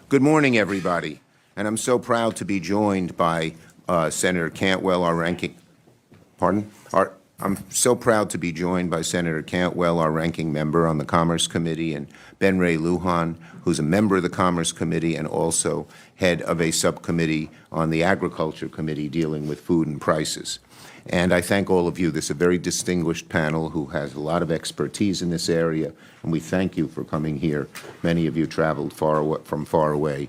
Good morning, everybody. And I'm so proud to be joined by Senator Cantwell, our ranking, I'm so proud to be joined by Senator Cantwell, our ranking member on the Commerce Committee, and Ben Ray Lujan, who's a member of the Commerce Committee and also head of a subcommittee on the Agriculture Committee dealing with food and prices. And I thank all of you. This is a very distinguished panel who has a lot of expertise in this area, and we thank you for coming here. Many of you traveled from far away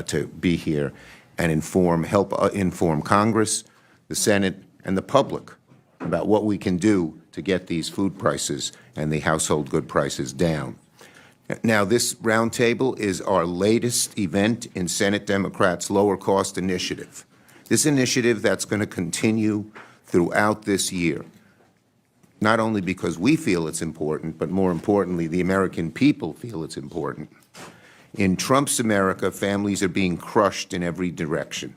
to be here and help inform Congress, the Senate, and the public about what we can do to get these food prices and the household good prices down. Now, this roundtable is our latest event in Senate Democrats' lower cost initiative. This initiative that's going to continue throughout this year, not only because we feel it's important, but more importantly, the American people feel it's important. In Trump's America, families are being crushed in every direction.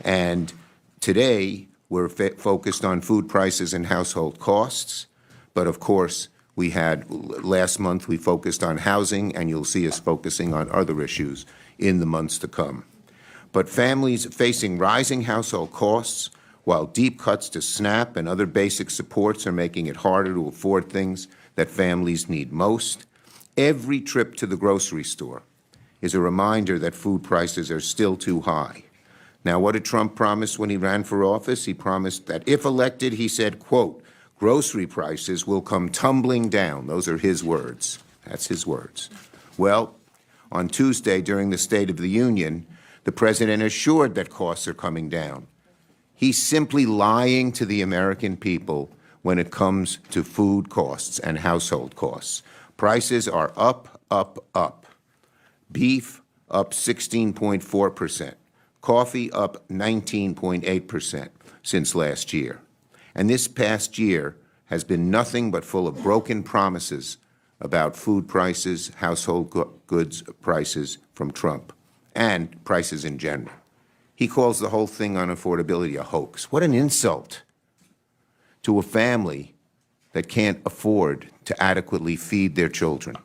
And today, we're focused on food prices and household costs. But of course, last month we focused on housing, and you'll see us focusing on other issues in the months to come. But families facing rising household costs, while deep cuts to SNAP and other basic supports are making it harder to afford things that families need most, every trip to the grocery store is a reminder that food prices are still too high. Now, what did Trump promise when he ran for office? He promised that if elected, he said, quote, grocery prices will come tumbling down. Those are his words. That's his words. Well, on Tuesday during the State of the Union, the president assured that costs are coming down. He's simply lying to the American people when it comes to food costs and household costs. Prices are up, up, up. Beef up 16.4%. Coffee up 19.8% since last year. And this past year has been nothing but full of broken promises about food prices, household goods prices from Trump, and prices in general. He calls the whole thing on affordability a hoax. What an insult to a family that can't afford to adequately feed their children.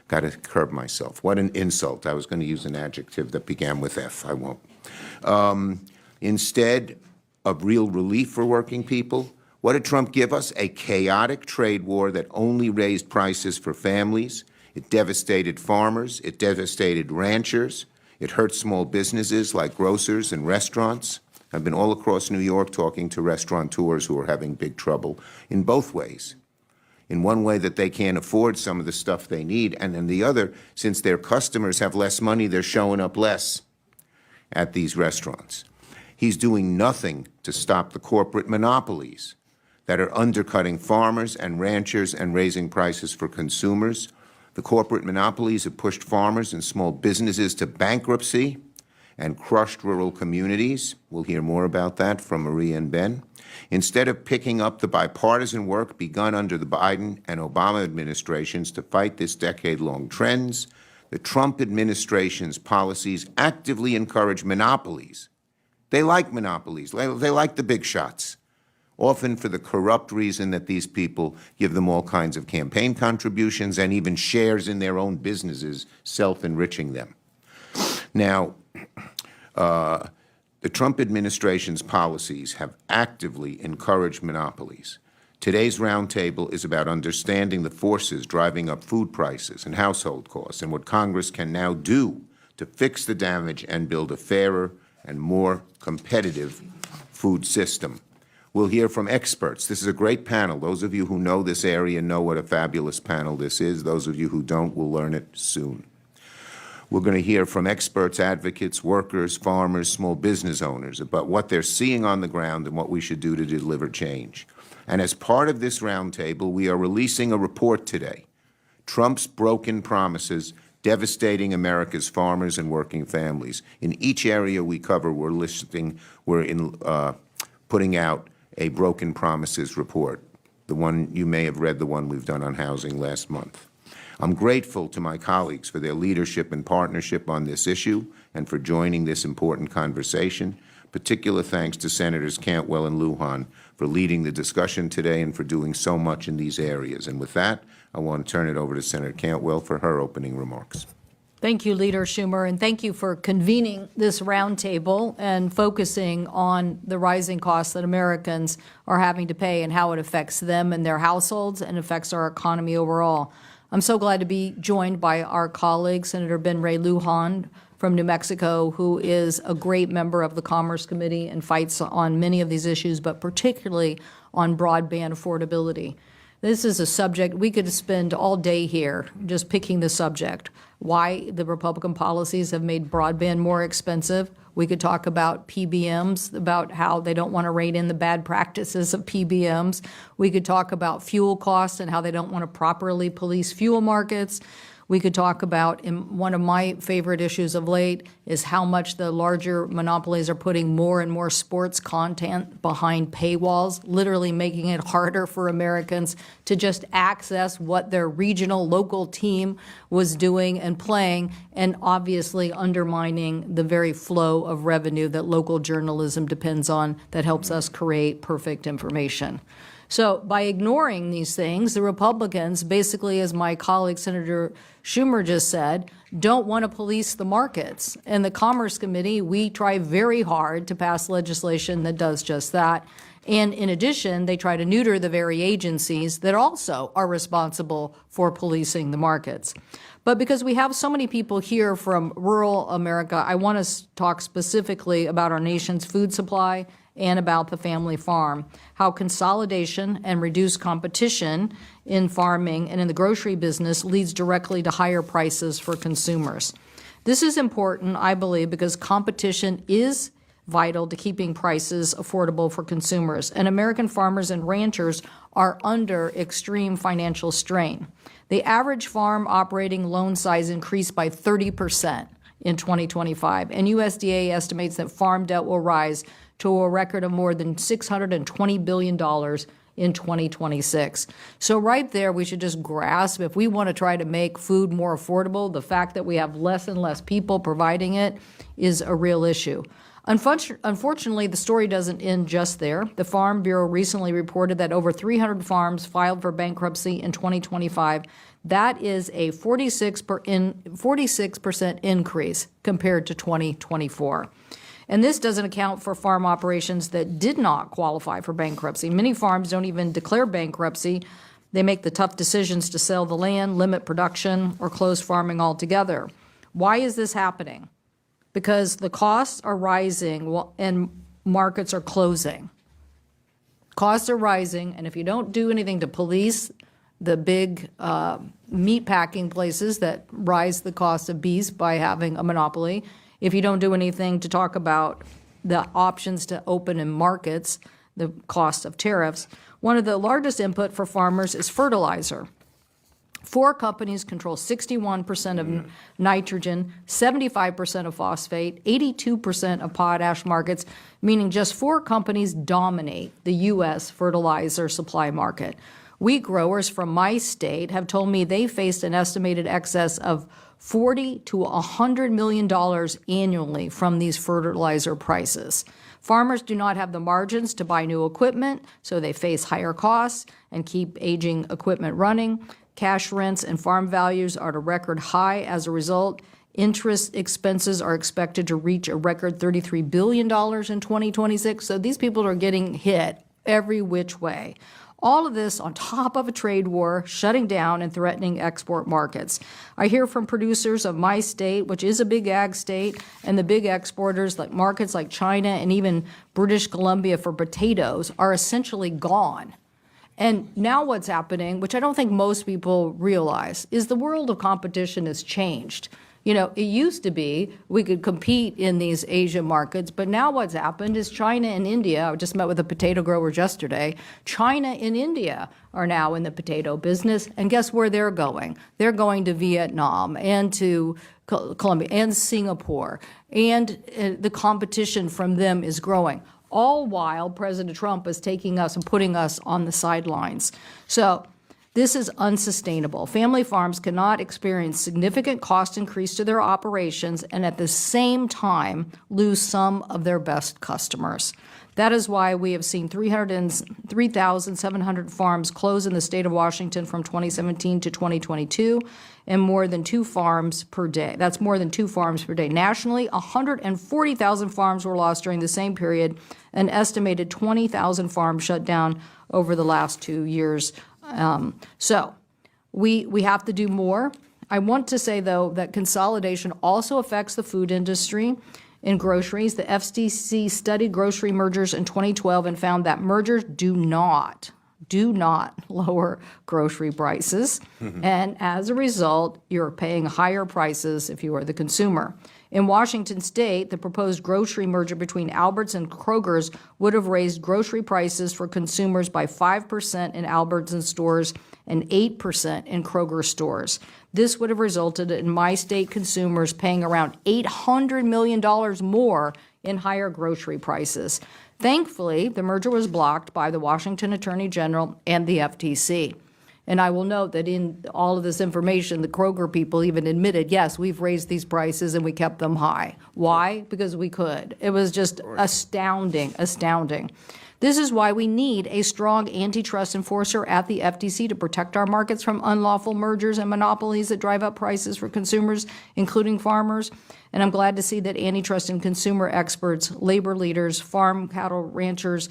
Got to curb myself. What an insult. I was going to use an adjective that began with F. I won't. Instead of real relief for working people, what did Trump give us? A chaotic trade war that only raised prices for families. It devastated farmers. It devastated ranchers. It hurt small businesses like grocers and restaurants. I've been all across New York talking to restaurateurs who are having big trouble in both ways. In one way that they can't afford some of the stuff they need, and in the other, since their customers have less money, they're showing up less at these restaurants. He's doing nothing to stop the corporate monopolies that are undercutting farmers and ranchers and raising prices for consumers. The corporate monopolies have pushed farmers and small businesses to bankruptcy and crushed rural communities. We'll hear more about that from Maria and Ben. Instead of picking up the bipartisan work begun under the Biden and Obama administrations to fight this decade-long trends, the Trump administration's policies actively encourage monopolies. They like monopolies. They like the big shots, often for the corrupt reason that these people give them all kinds of campaign contributions and even shares in their own businesses, self-enriching them. Now, the Trump administration's policies have actively encouraged monopolies. Today's roundtable is about understanding the forces driving up food prices and household costs and what Congress can now do to fix the damage and build a fairer and more competitive food system. We'll hear from experts. This is a great panel. Those of you who know this area know what a fabulous panel this is. Those of you who don't will learn it soon. We're going to hear from experts, advocates, workers, farmers, small business owners about what they're seeing on the ground and what we should do to deliver change. And as part of this roundtable, we are releasing a report today, Trump's Broken Promises Devastating America's Farmers and Working Families. In each area we cover, we're putting out a Broken Promises report. The one, you may have read the one we've done on housing last month. I'm grateful to my colleagues for their leadership and partnership on this issue and for joining this important conversation. Particular thanks to Senators Cantwell and Lujan for for leading the discussion today and for doing so much in these areas. And with that, I want to turn it over to Senator Cantwell for her opening remarks. Thank you, Leader Schumer, and thank you for convening this roundtable and focusing on the rising costs that Americans are having to pay and how it affects them and their households and affects our economy overall. I'm so glad to be joined by our colleague, Senator Ben Ray Lujan from New Mexico, who is a great member of the Commerce Committee and fights on many of these issues, but particularly on broadband affordability. This is a subject we could spend all day here just picking the subject. Why the Republican policies have made broadband more expensive. We could talk about PBMs, about how they don't want to rein in the bad practices of PBMs. We could talk about fuel costs and how they don't want to properly police fuel markets. We could talk about, and one of my favorite issues of late is how much the larger monopolies are putting more and more sports content behind paywalls, literally making it harder for Americans to just access what their regional, local team was doing and playing, and obviously undermining the very flow of revenue that local journalism depends on that helps us create perfect information. So by ignoring these things, the Republicans, basically, as my colleague Senator Schumer just said, don't want to police the markets. In the Commerce Committee, we try very hard to pass legislation that does just that. And in addition, they try to neuter the very agencies that also are responsible for policing the markets. But because we have so many people here from rural America, I want to talk specifically about our nation's food supply and about the family farm, how consolidation and reduced competition in farming and in the grocery business leads directly to higher prices for consumers. This is important, I believe, because competition is vital to keeping prices affordable for consumers, and American farmers and ranchers are under extreme financial strain. The average farm operating loan size increased by 30% in 2025, and USDA estimates that farm debt will rise to a record of more than $620 billion in 2026. So right there, we should just grasp, if we want to try to make food more affordable, the fact that we have less and less people providing it is a real issue. Unfortunately, the story doesn't end just there. The Farm Bureau recently reported that over 300 farms filed for bankruptcy in 2025. That is a 46% increase compared to 2024. And this doesn't account for farm operations that did not qualify for bankruptcy. Many farms don't even declare bankruptcy. They make the tough decisions to sell the land, limit production, or close farming altogether. Why is this happening? Because the costs are rising and markets are closing. Costs are rising, and if you don't do anything to police the big meat packing places that rise the cost of beef by having a monopoly, if you don't do anything to talk about the options to open in markets, the cost of tariffs, one of the largest input for farmers is fertilizer. 4 companies control 61% of nitrogen, 75% of phosphate, 82% of potash markets, meaning just 4 companies dominate the U.S. fertilizer supply market. Wheat growers from my state have told me they faced an estimated excess of $40 to $100 million annually from these fertilizer prices. Farmers do not have the margins to buy new equipment, so they face higher costs and keep aging equipment running. Cash rents and farm values are at a record high as a result. Interest expenses are expected to reach a record $33 billion in 2026. So these people are getting hit every which way. All of this on top of a trade war, shutting down and threatening export markets. I hear from producers of my state, which is a big ag state, and the big exporters like markets like China and even British Columbia for potatoes are essentially gone. And now what's happening, which I don't think most people realize, is the world of competition has changed. You know, it used to be we could compete in these Asian markets, but now what's happened is China and India, I just met with the potato growers yesterday, China and India are now in the potato business, and guess where they're going? They're going to Vietnam and to Colombia and Singapore, and the competition from them is growing. All while President Trump is taking us and putting us on the sidelines. So This is unsustainable. Family farms cannot experience significant cost increase to their operations and at the same time lose some of their best customers. That is why we have seen 3,700 farms close in the state of Washington from 2017 to 2022, and more than 2 farms per day. That's more than 2 farms per day. Nationally, 140,000 farms were lost during the same period. An estimated 20,000 farms shut down over the last 2 years. So we have to do more. I want to say, though, that consolidation also affects the food industry. In groceries, the FTC studied grocery mergers in 2012 and found that mergers do not lower grocery prices. And as a result, you're paying higher prices if you are the consumer. In Washington state, the proposed grocery merger between Alberts and Kroger's would have raised grocery prices for consumers by 5% in Albertsons stores and 8% in Kroger stores. This would have resulted in my state consumers paying around $800 million more in higher grocery prices. Thankfully, the merger was blocked by the Washington Attorney General and the FTC. And I will note that in all of this information, the Kroger people even admitted, yes, we've raised these prices and we kept them high. Why? Because we could. It was just astounding. This is why we need a strong antitrust enforcer at the FTC to protect our markets from unlawful mergers and monopolies that drive up prices for consumers, including farmers. And I'm glad to see that antitrust and consumer experts, labor leaders, farm cattle ranchers,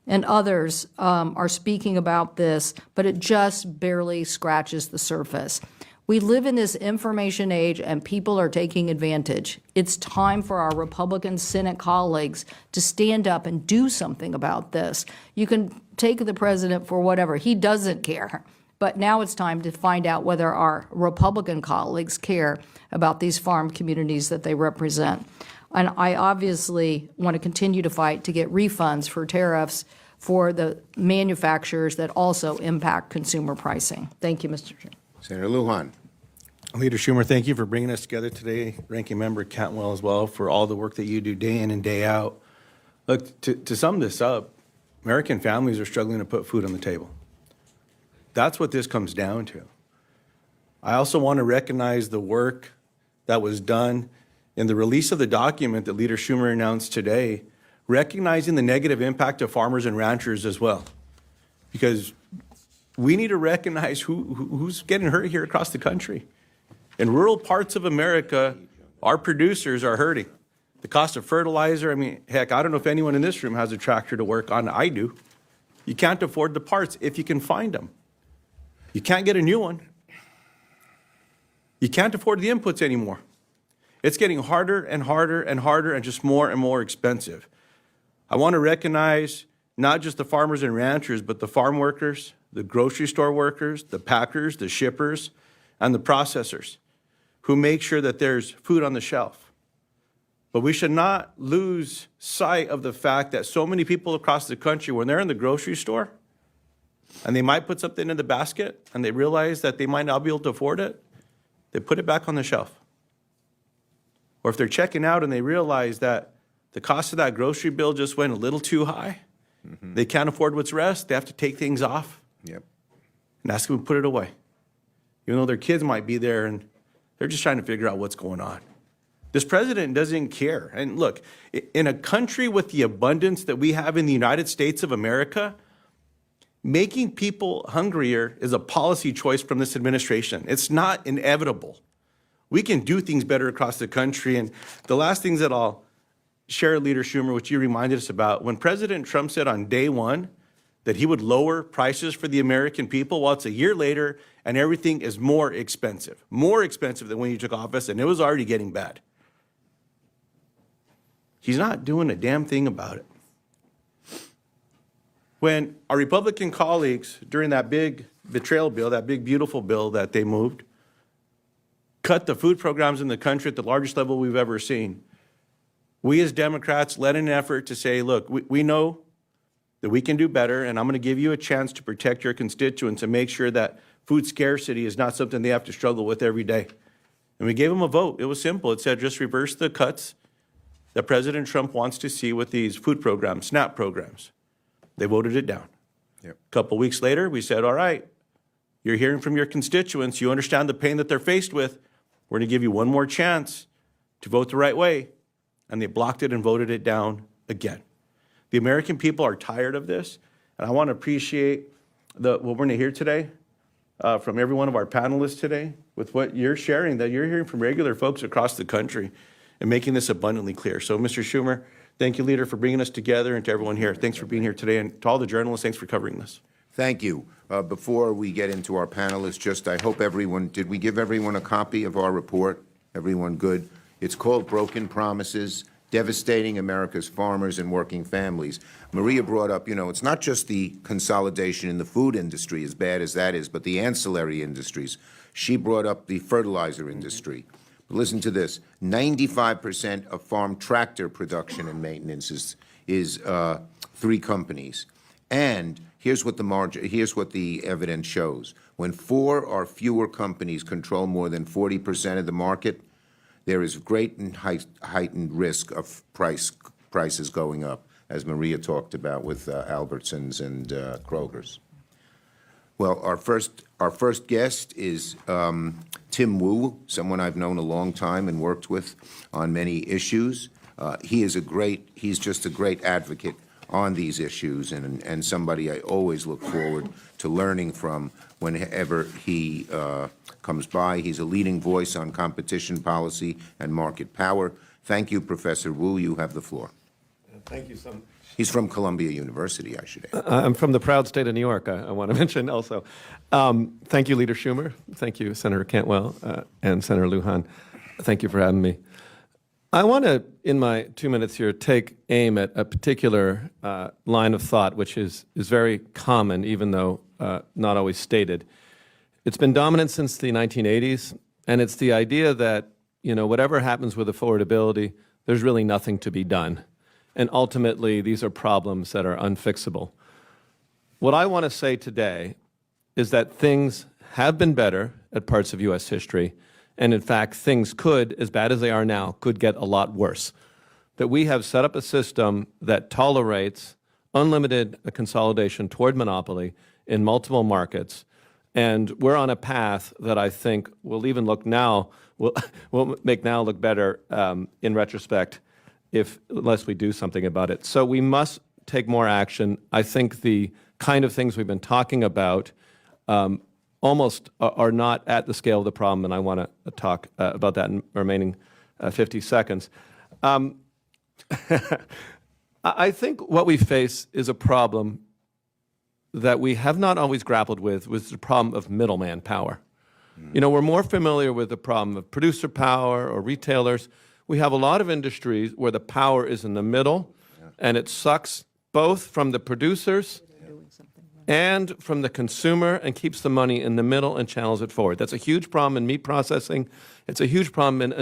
and others are speaking about this, but it just barely scratches the surface. We live in this information age and people are taking advantage. It's time for our Republican Senate colleagues to stand up and do something about this. You can take the president for whatever. He doesn't care. But now it's time to find out whether our Republican colleagues care about these farm communities that they represent. And I obviously want to continue to fight to get refunds for tariffs for the manufacturers that also impact consumer pricing. Thank you, Mr. Chair. Senator Lujan. Leader Schumer, thank you for bringing us together today. Ranking Member Cantwell as well, for all the work that you do day in and day out. Look, to sum this up, American families are struggling to put food on the table. That's what this comes down to. I also want to recognize the work that was done in the release of the document that Leader Schumer announced today, recognizing the negative impact of farmers and ranchers as well. Because we need to recognize who's getting hurt here across the country. In rural parts of America, our producers are hurting. The cost of fertilizer, I mean, heck, I don't know if anyone in this room has a tractor to work on. I do. You can't afford the parts if you can find them. You can't get a new one. You can't afford the inputs anymore. It's getting harder and harder and harder and just more and more expensive. I want to recognize not just the farmers and ranchers, but the farm workers, the grocery store workers, the packers, the shippers, and the processors who make sure that there's food on the shelf. But we should not lose sight of the fact that so many people across the country, when they're in the grocery store and they might put something in the basket and they realize that they might not be able to afford it, they put it back on the shelf. Or if they're checking out and they realize that the cost of that grocery bill just went a little too high, they can't afford what's rest, they have to take things off and ask them to put it away. Even though their kids might be there and they're just trying to figure out what's going on. This president doesn't care. And look, in a country with the abundance that we have in the United States of America, making people hungrier is a policy choice from this administration. It's not inevitable. We can do things better across the country. And the last things that I'll share, Leader Schumer, which you reminded us about, when President Trump said on day one that he would lower prices for the American people, well, it's a year later and everything is more expensive than when you took office, and it was already getting bad. He's not doing a damn thing about it. When our Republican colleagues, during that big betrayal bill, that big beautiful bill that they moved, cut the food programs in the country at the largest level we've ever seen, we as Democrats led an effort to say, look, we know that we can do better, and I'm going to give you a chance to protect your constituents and make sure that food scarcity is not something they have to struggle with every day. And we gave them a vote. It was simple. It said just reverse the cuts that President Trump wants to see with these food programs, SNAP programs. They voted it down. A couple weeks later, we said, all right, You're hearing from your constituents. You understand the pain that they're faced with. We're going to give you one more chance to vote the right way. And they blocked it and voted it down again. The American people are tired of this. And I want to appreciate what we're going to hear today from every one of our panelists today with what you're sharing, that you're hearing from regular folks across the country and making this abundantly clear. So, Mr. Schumer, thank you, Leader, for bringing us together, and to everyone here, thanks for being here today. And to all the journalists, thanks for covering this. Thank you. Before we get into our panelists, I hope everyone, did we give everyone a copy of our report? Everyone good? It's called Broken Promises, Devastating America's Farmers and Working Families. Maria brought up, it's not just the consolidation in the food industry, as bad as that is, but the ancillary industries. She brought up the fertilizer industry. But listen to this, 95% of farm tractor production and maintenance is 3 companies. And here's what the evidence shows. When 4 or fewer companies control more than 40% of the market, there is great and heightened risk of prices going up, as Maria talked about with Albertsons and Kroger's. Well, our first guest is Tim Wu, someone I've known a long time and worked with on many issues. He's just a great advocate on these issues, and somebody I always look forward to learning from whenever he comes by. He's a leading voice on competition policy and market power. Thank you, Professor Wu. You have the floor. Thank you so much. He's from Columbia University, I should add. I'm from the proud state of New York, I want to mention also. Thank you, Leader Schumer. Thank you, Senator Cantwell and Senator Lujan. Thank you for having me. I want to, in my 2 minutes here, take aim at a particular line of thought, which is very common, even though not always stated. It's been dominant since the 1980s, and it's the idea that, whatever happens with affordability, there's really nothing to be done. And ultimately, these are problems that are unfixable. What I want to say today is that things have been better at parts of U.S. history, and in fact, things could, as bad as they are now, could get a lot worse. That we have set up a system that tolerates unlimited consolidation toward monopoly in multiple markets, and we're on a path that I think will even look now, will make now look better in retrospect, unless we do something about it. So we must take more action. I think the kind of things we've been talking about almost are not at the scale of the problem, and I want to talk about that in the remaining 50 seconds. I think what we face is a problem that we have not always grappled with, was the problem of middleman power. We're more familiar with the problem of producer power or retailers. We have a lot of industries where the power is in the middle, and it sucks both from the producers and from the consumer and keeps the money in the middle and channels it forward. That's a huge problem in meat processing. It's a huge problem in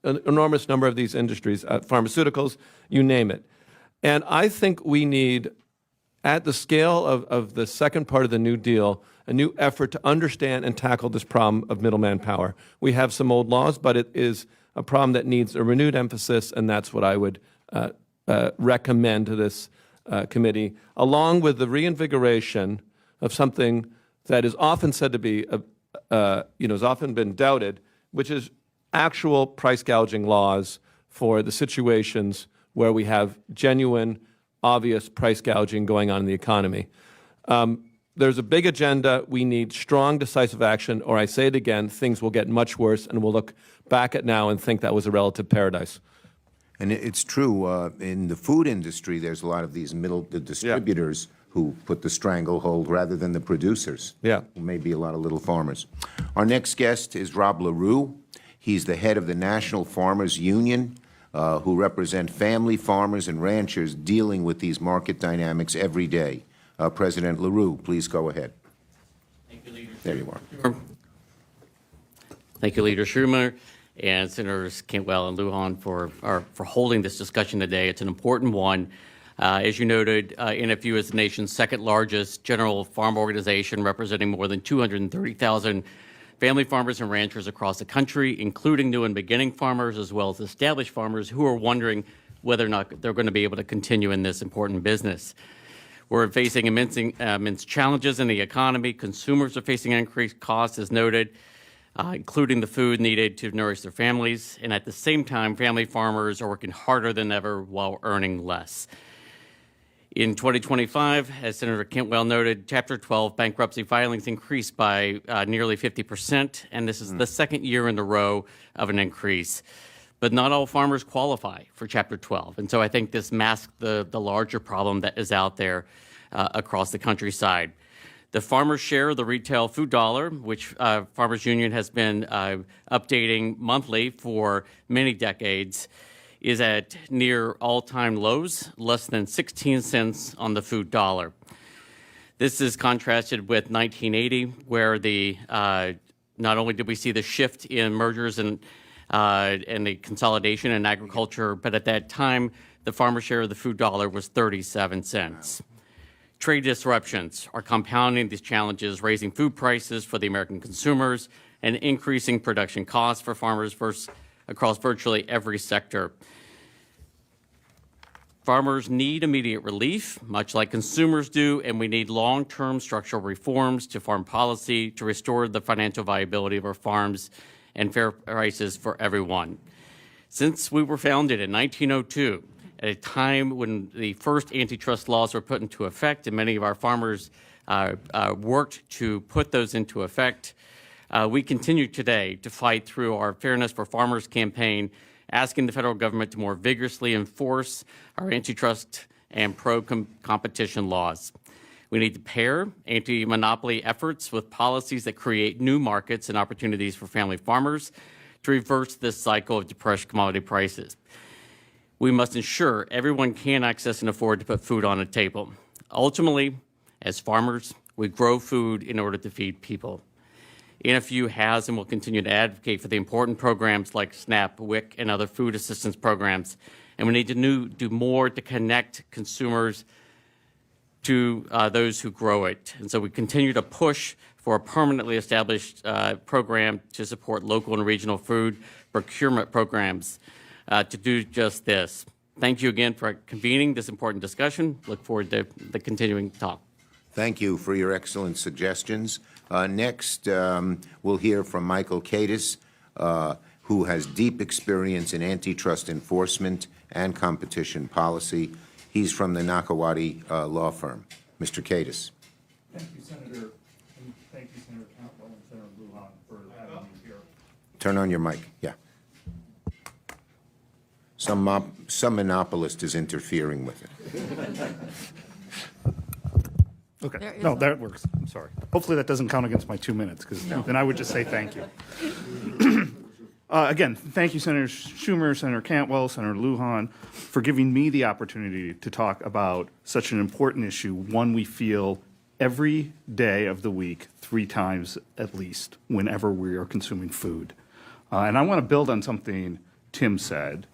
an enormous number of these industries, pharmaceuticals, you name it. And I think we need, at the scale of the second part of the New Deal, a new effort to understand and tackle this problem of middleman power. We have some old laws, but it is a problem that needs a renewed emphasis, and that's what I would recommend to this committee, along with the reinvigoration of something that is often said to be, has often been doubted, which is actual price gouging laws for the situations where we have genuine, obvious price gouging going on in the economy. There's a big agenda. We need strong, decisive action, or I say it again, things will get much worse, and we'll look back at now and think that was a relative paradise. And it's true, in the food industry, there's a lot of these the distributors who put the stranglehold rather than the producers. Yeah. Who may be a lot of little farmers. Our next guest is Rob LaRue. He's the head of the National Farmers Union, who represent family farmers and ranchers dealing with these market dynamics every day. President LaRue, please go ahead. Thank you, Leader. There you are. Thank you, Leader Schumer and Senators Cantwell and Lujan for holding this discussion today. It's an important one. As you noted, NFU is the nation's second largest general farm organization, representing more than 230,000 family farmers and ranchers across the country, including new and beginning farmers, as well as established farmers who are wondering whether or not they're going to be able to continue in this important business. We're facing immense challenges in the economy. Consumers are facing increased costs, as noted, including the food needed to nourish their families. And at the same time, family farmers are working harder than ever while earning less. In 2025, as Senator Cantwell noted, Chapter 12 bankruptcy filings increased by nearly 50%, and this is the second year in a row of an increase. But not all farmers qualify for Chapter 12, and so I think this masks the larger problem that is out there across the countryside. The farmer's share of the retail food dollar, which Farmers Union has been updating monthly for many decades, is at near all-time lows, less than 16 cents on the food dollar. This is contrasted with 1980, where not only did we see the shift in mergers and the consolidation in agriculture, but at that time, the farmer's share of the food dollar was 37 cents. Trade disruptions are compounding these challenges, raising food prices for the American consumers and increasing production costs for farmers across virtually every sector. Farmers need immediate relief, much like consumers do, and we need long-term structural reforms to farm policy to restore the financial viability of our farms and fair prices for everyone. Since we were founded in 1902, at a time when the first antitrust laws were put into effect, and many of our farmers worked to put those into effect, we continue today to fight through our Fairness for Farmers campaign, asking the federal government to more vigorously enforce our antitrust and pro-competition laws. We need to pair anti-monopoly efforts with policies that create new markets and opportunities for family farmers to reverse this cycle of depressed commodity prices. We must ensure everyone can access and afford to put food on a table. Ultimately, as farmers, we grow food in order to feed people. NFU has and will continue to advocate for the important programs like SNAP, WIC, and other food assistance programs. And we need to do more to connect consumers to those who grow it. And so we continue to push for a permanently established program to support local and regional food procurement programs to do just this. Thank you again for convening this important discussion. Look forward to the continuing talk. Thank you for your excellent suggestions. Next, we'll hear from Michael Kadish, who has deep experience in antitrust enforcement and competition policy. He's from the Nakawati law firm. Mr. Kadish. Thank you, Senator, and thank you, Senator Cantwell and Senator Lujan, for having me here. Turn on your mic. Yeah. Some monopolist is interfering with it. Okay, no, that works. I'm sorry. Hopefully that doesn't count against my 2 minutes, because then I would just say thank you. Again, thank you, Senator Schumer, Senator Cantwell, Senator Lujan, for giving me the opportunity to talk about such an important issue, one we feel every day of the week, 3 times at least, whenever we are consuming food. And I want to build on something Tim said,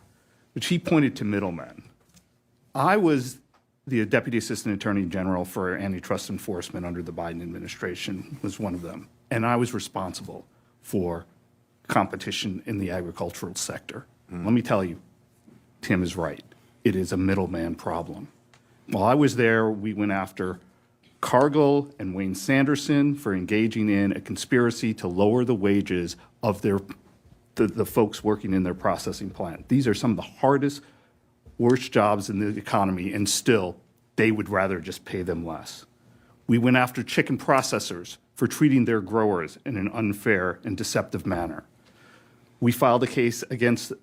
which he pointed to middlemen. I was the Deputy Assistant Attorney General for Antitrust Enforcement under the Biden administration, was one of them. And I was responsible for competition in the agricultural sector. Let me tell you, Tim is right. It is a middleman problem. While I was there, we went after Cargill and Wayne Sanderson for engaging in a conspiracy to lower the wages of the folks working in their processing plant. These are some of the hardest, worst jobs in the economy, and still, they would rather just pay them less. We went after chicken processors for treating their growers in an unfair and deceptive manner. We filed a case against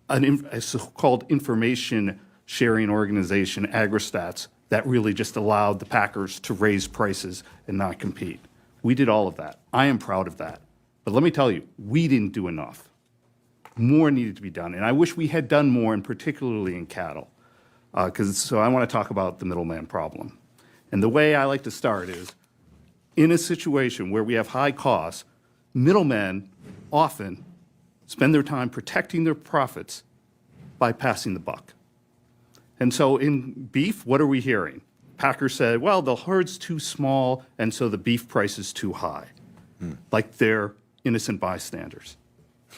a so-called information sharing organization, AgriStats, that really just allowed the packers to raise prices and not compete. We did all of that. I am proud of that. But let me tell you, we didn't do enough. More needed to be done, and I wish we had done more, and particularly in cattle. So I want to talk about the middleman problem. And the way I like to start is, in a situation where we have high costs, middlemen often spend their time protecting their profits by passing the buck. And so in beef, what are we hearing? Packers said, well, the herd's too small, and so the beef price is too high. Like they're innocent bystanders.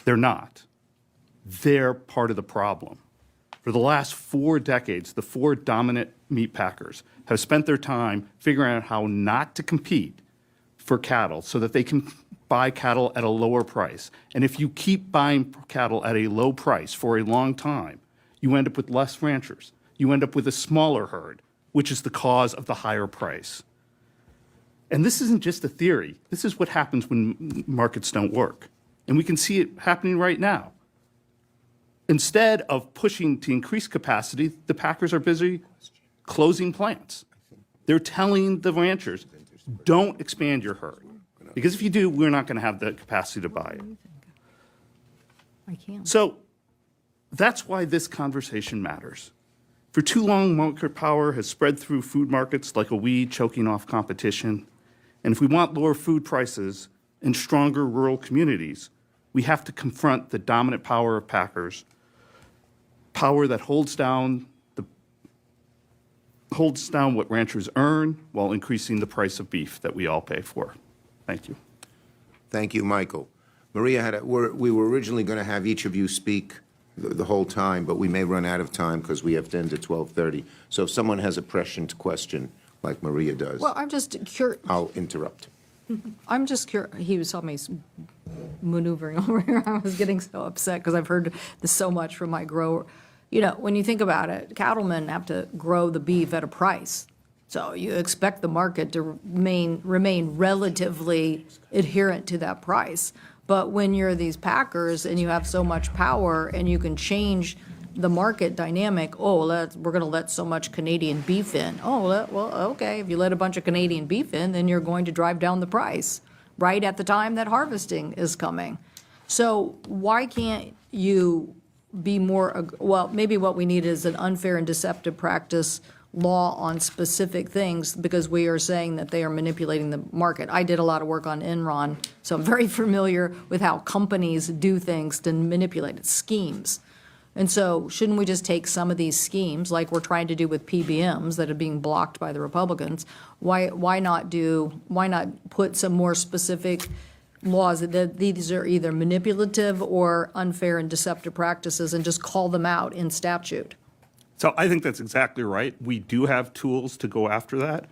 They're not. They're part of the problem. For the last 4 decades, the 4 dominant meat packers have spent their time figuring out how not to compete for cattle so that they can buy cattle at a lower price. And if you keep buying cattle at a low price for a long time, you end up with less ranchers. You end up with a smaller herd, which is the cause of the higher price. And this isn't just a theory. This is what happens when markets don't work. And we can see it happening right now. Instead of pushing to increase capacity, the packers are busy closing plants. They're telling the ranchers, don't expand your herd. Because if you do, we're not going to have the capacity to buy it. I can't. So that's why this conversation matters. For too long, market power has spread through food markets like a weed choking off competition. And if we want lower food prices and stronger rural communities, we have to confront the dominant power of packers, power that holds down what ranchers earn while increasing the price of beef that we all pay for. Thank you. Thank you, Michael. Maria, we were originally going to have each of you speak the whole time, but we may run out of time because we have to end at 12:30. So if someone has a prescient question, like Maria does, Well, I'm just curious. I'll interrupt. I'm just curious. He saw me maneuvering over here. I was getting so upset because I've heard this so much from my grower. You know, when you think about it, cattlemen have to grow the beef at a price. So you expect the market to remain relatively adherent to that price. But when you're these packers and you have so much power and you can change the market dynamic, we're going to let so much Canadian beef in. Okay, if you let a bunch of Canadian beef in, then you're going to drive down the price right at the time that harvesting is coming. So why can't you be more, maybe what we need is an unfair and deceptive practice law on specific things because we are saying that they are manipulating the market. I did a lot of work on Enron, so I'm very familiar with how companies do things to manipulate it, schemes. And so shouldn't we just take some of these schemes, like we're trying to do with PBMs that are being blocked by the Republicans, why not put some more specific laws that these are either manipulative or unfair and deceptive practices and just call them out in statute? So I think that's exactly right. We do have tools to go after that.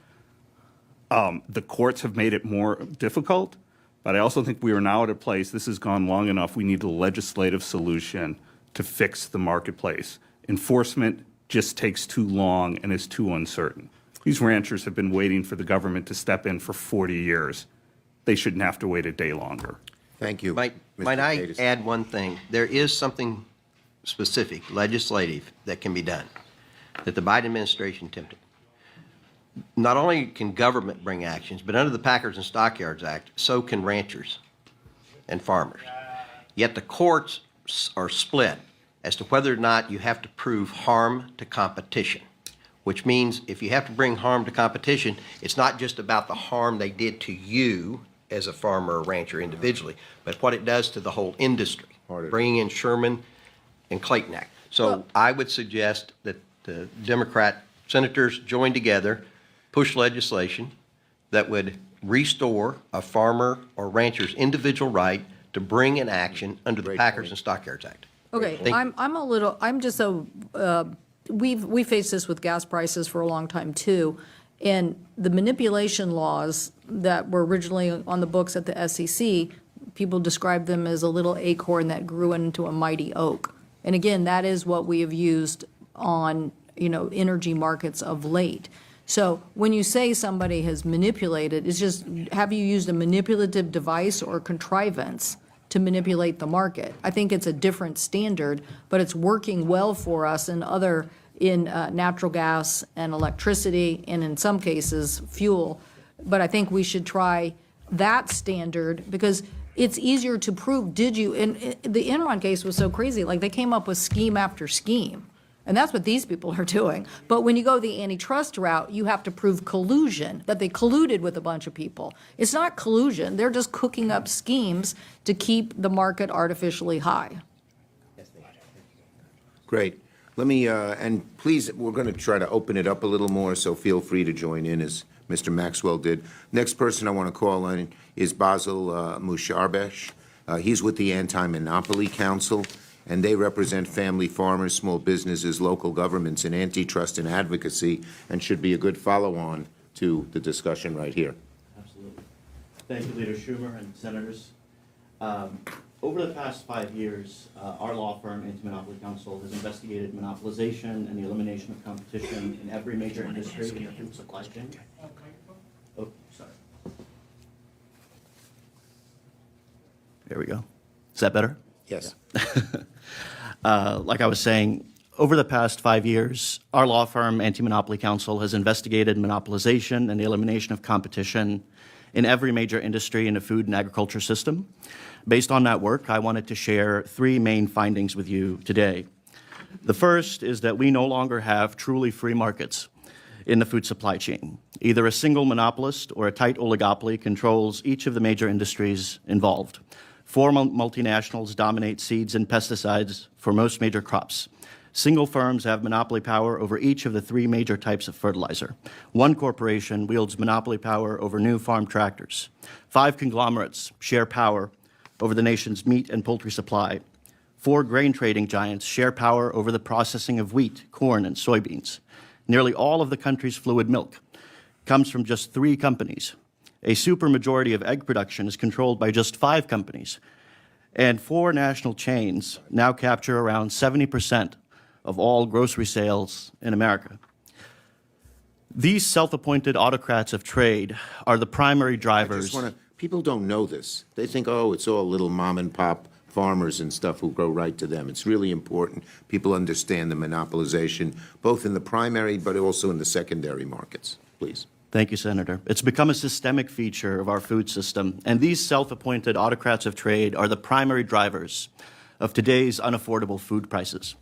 The courts have made it more difficult, but I also think we are now at a place, this has gone long enough, we need a legislative solution to fix the marketplace. Enforcement just takes too long and is too uncertain. These ranchers have been waiting for the government to step in for 40 years. They shouldn't have to wait a day longer. Thank you. Might I add one thing? There is something specific, legislative, that can be done, that the Biden administration attempted. Not only can government bring actions, but under the Packers and Stockyards Act, so can ranchers and farmers. Yet the courts are split as to whether or not you have to prove harm to competition, which means if you have to bring harm to competition, it's not just about the harm they did to you as a farmer or rancher individually, but what it does to the whole industry, bringing in Sherman and Clayton Act. So I would suggest that the Democrat senators join together, push legislation that would restore a farmer or rancher's individual right to bring an action under the Packers and Stockyards Act. Okay, we faced this with gas prices for a long time too, and the manipulation laws that were originally on the books at the SEC, people described them as a little acorn that grew into a mighty oak. And again, that is what we have used on, energy markets of late. So when you say somebody has manipulated, it's just, have you used a manipulative device or contrivance to manipulate the market? I think it's a different standard, but it's working well for us in natural gas and electricity, and in some cases, fuel. But I think we should try that standard because it's easier to prove, and the Enron case was so crazy, like they came up with scheme after scheme. And that's what these people are doing. But when you go the antitrust route, you have to prove collusion, that they colluded with a bunch of people. It's not collusion. They're just cooking up schemes to keep the market artificially high. Great. Let me, and please, we're going to try to open it up a little more, so feel free to join in as Mr. Maxwell did. Next person I want to call on is Basil Musharbesh. He's with the Anti-Monopoly Council, and they represent family farmers, small businesses, local governments, and antitrust and advocacy, and should be a good follow-on to the discussion right here. Absolutely. Thank you, Leader Schumer and Senators. Over the past 5 years, our law firm, Anti-Monopoly Council, has investigated monopolization and the elimination of competition in every major industry in the food supply chain. Oh, sorry. There we go. Is that better? Yes. Like I was saying, over the past 5 years, our law firm, Anti-Monopoly Council, has investigated monopolization and the elimination of competition in every major industry in the food and agriculture system. Based on that work, I wanted to share 3 main findings with you today. The first is that we no longer have truly free markets in the food supply chain. Either a single monopolist or a tight oligopoly controls each of the major industries involved. 4 multinationals dominate seeds and pesticides for most major crops. Single firms have monopoly power over each of the 3 major types of fertilizer. 1 corporation wields monopoly power over new farm tractors. 5 conglomerates share power over the nation's meat and poultry supply. 4 grain trading giants share power over the processing of wheat, corn, and soybeans. Nearly all of the country's fluid milk comes from just 3 companies. A supermajority of egg production is controlled by just 5 companies. And 4 national chains now capture around 70% of all grocery sales in America. These self-appointed autocrats of trade are the primary drivers. People don't know this. They think, oh, it's all little mom and pop farmers and stuff who go right to them. It's really important people understand the monopolization, both in the primary but also in the secondary markets. Please. Thank you, Senator. It's become a systemic feature of our food system, and these self-appointed autocrats of trade are the primary drivers of today's unaffordable food prices.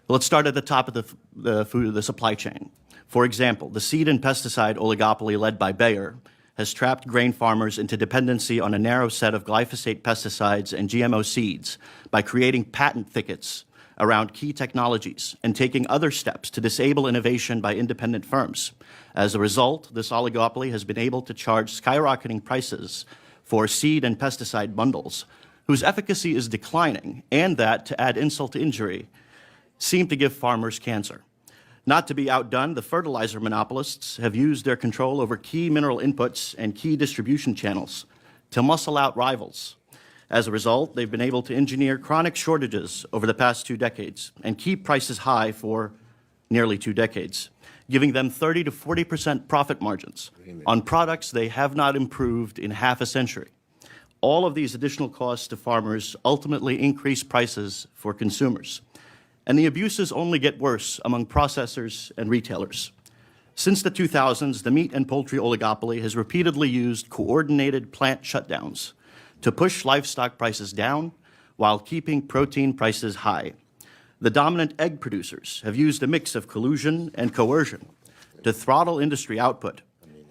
Let's start at the top of the supply chain. For example, the seed and pesticide oligopoly led by Bayer has trapped grain farmers into dependency on a narrow set of glyphosate pesticides and GMO seeds by creating patent thickets around key technologies and taking other steps to disable innovation by independent firms. As a result, this oligopoly has been able to charge skyrocketing prices for seed and pesticide bundles, whose efficacy is declining, and that, to add insult to injury, seem to give farmers cancer. Not to be outdone, the fertilizer monopolists have used their control over key mineral inputs and key distribution channels to muscle out rivals. As a result, they've been able to engineer chronic shortages over the past 2 decades and keep prices high for nearly 2 decades, giving them 30 to 40% profit margins on products they have not improved in half a century. All of these additional costs to farmers ultimately increase prices for consumers. And the abuses only get worse among processors and retailers. Since the 2000s, the meat and poultry oligopoly has repeatedly used coordinated plant shutdowns to push livestock prices down while keeping protein prices high. The dominant egg producers have used a mix of collusion and coercion to throttle industry output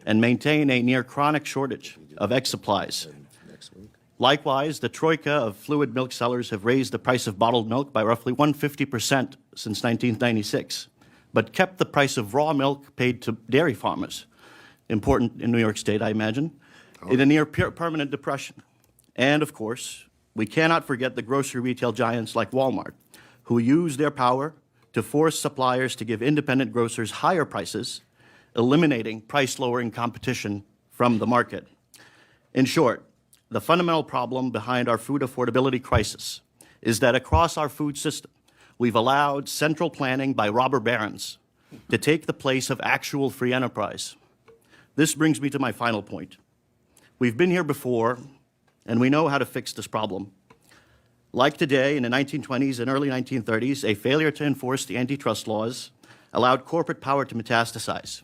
and maintain a near-chronic shortage of egg supplies. Likewise, the troika of fluid milk sellers have raised the price of bottled milk by roughly 150% since 1996, but kept the price of raw milk paid to dairy farmers, important in New York State, I imagine, in a near-permanent depression. And, of course, we cannot forget the grocery retail giants like Walmart, who use their power to force suppliers to give independent grocers higher prices, eliminating price-lowering competition from the market. In short, the fundamental problem behind our food affordability crisis is that across our food system, we've allowed central planning by robber barons to take the place of actual free enterprise. This brings me to my final point. We've been here before, and we know how to fix this problem. Like today, in the 1920s and early 1930s, a failure to enforce the antitrust laws allowed corporate power to metastasize,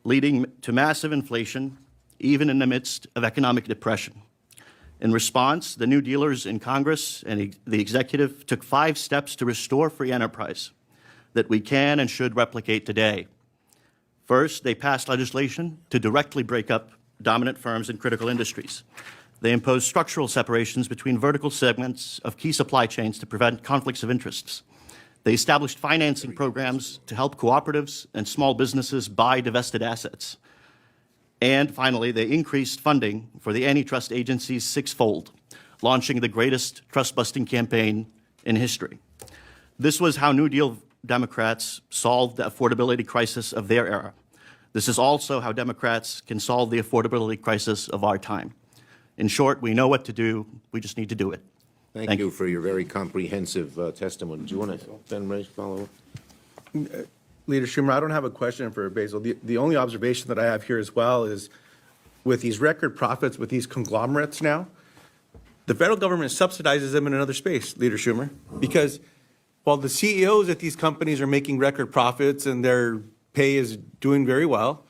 leading to massive inflation, even in the midst of economic depression. In response, the New Dealers in Congress and the executive took 5 steps to restore free enterprise that we can and should replicate today. First, they passed legislation to directly break up dominant firms in critical industries. They imposed structural separations between vertical segments of key supply chains to prevent conflicts of interests. They established financing programs to help cooperatives and small businesses buy divested assets. And finally, they increased funding for the antitrust agencies 6-fold, launching the greatest trust-busting campaign in history. This was how New Deal Democrats solved the affordability crisis of their era. This is also how Democrats can solve the affordability crisis of our time. In short, we know what to do, we just need to do it. Thank you for your very comprehensive testimony. Do you want to, Ben Ray, follow up? Leader Schumer, I don't have a question for Basil. The only observation that I have here as well is with these record profits, with these conglomerates now, the federal government subsidizes them in another space, Leader Schumer, because while the CEOs at these companies are making record profits and their pay is doing very well,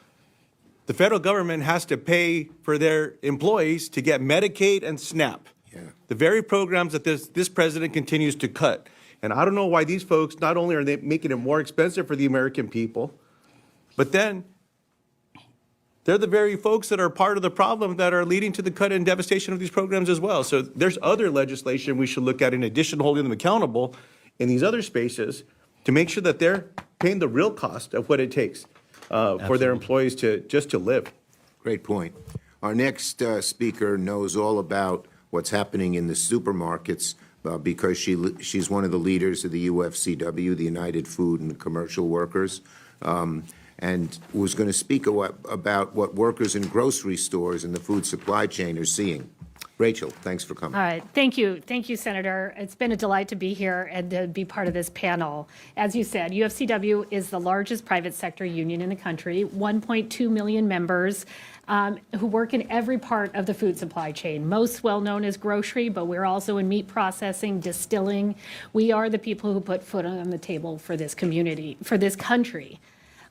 the federal government has to pay for their employees to get Medicaid and SNAP. Yeah. The very programs that this president continues to cut. And I don't know why these folks, not only are they making it more expensive for the American people, but then they're the very folks that are part of the problem that are leading to the cut and devastation of these programs as well. So there's other legislation we should look at in addition to holding them accountable in these other spaces to make sure that they're paying the real cost of what it takes for their employees to live. Great point. Our next speaker knows all about what's happening in the supermarkets because she's one of the leaders of the UFCW, the United Food and Commercial Workers, and was going to speak about what workers in grocery stores and the food supply chain are seeing. Rachel, thanks for coming. All right, thank you. Thank you, Senator. It's been a delight to be here and to be part of this panel. As you said, UFCW is the largest private sector union in the country, 1.2 million members who work in every part of the food supply chain. Most well known as grocery, but we're also in meat processing, distilling. We are the people who put food on the table for this community, for this country.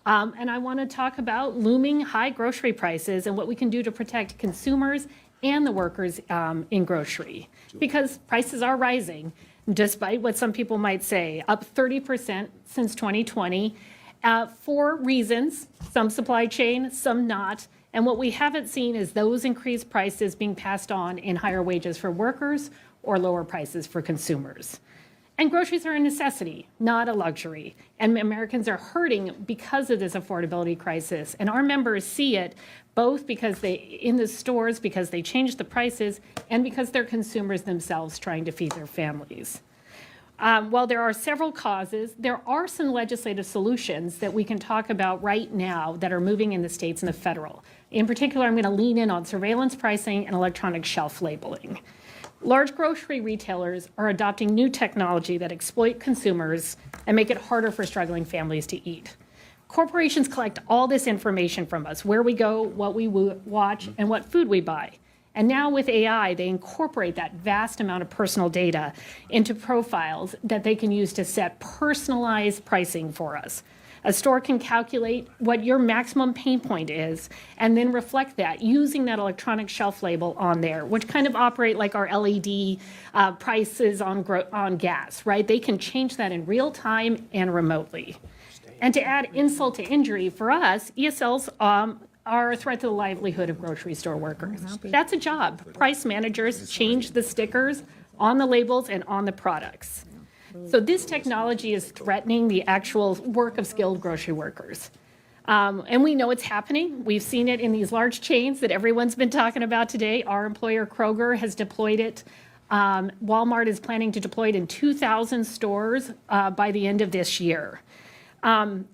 And I want to talk about looming high grocery prices and what we can do to protect consumers and the workers in grocery, because prices are rising, despite what some people might say, up 30% since 2020, for reasons, some supply chain, some not. And what we haven't seen is those increased prices being passed on in higher wages for workers or lower prices for consumers. And groceries are a necessity, not a luxury. And Americans are hurting because of this affordability crisis. And our members see it both because in the stores, because they changed the prices, and because they're consumers themselves trying to feed their families. While there are several causes, there are some legislative solutions that we can talk about right now that are moving in the states and the federal. In particular, I'm going to lean in on surveillance pricing and electronic shelf labeling. Large grocery retailers are adopting new technology that exploit consumers and make it harder for struggling families to eat. Corporations collect all this information from us, where we go, what we watch, and what food we buy. And now with AI, they incorporate that vast amount of personal data into profiles that they can use to set personalized pricing for us. A store can calculate what your maximum pain point is and then reflect that using that electronic shelf label on there, which kind of operate like our LED prices on gas, right? They can change that in real time and remotely. And to add insult to injury, for us, ESLs are a threat to the livelihood of grocery store workers. That's a job. Price managers change the stickers on the labels and on the products. So this technology is threatening the actual work of skilled grocery workers. And we know it's happening. We've seen it in these large chains that everyone's been talking about today. Our employer, Kroger, has deployed it. Walmart is planning to deploy it in 2,000 stores by the end of this year.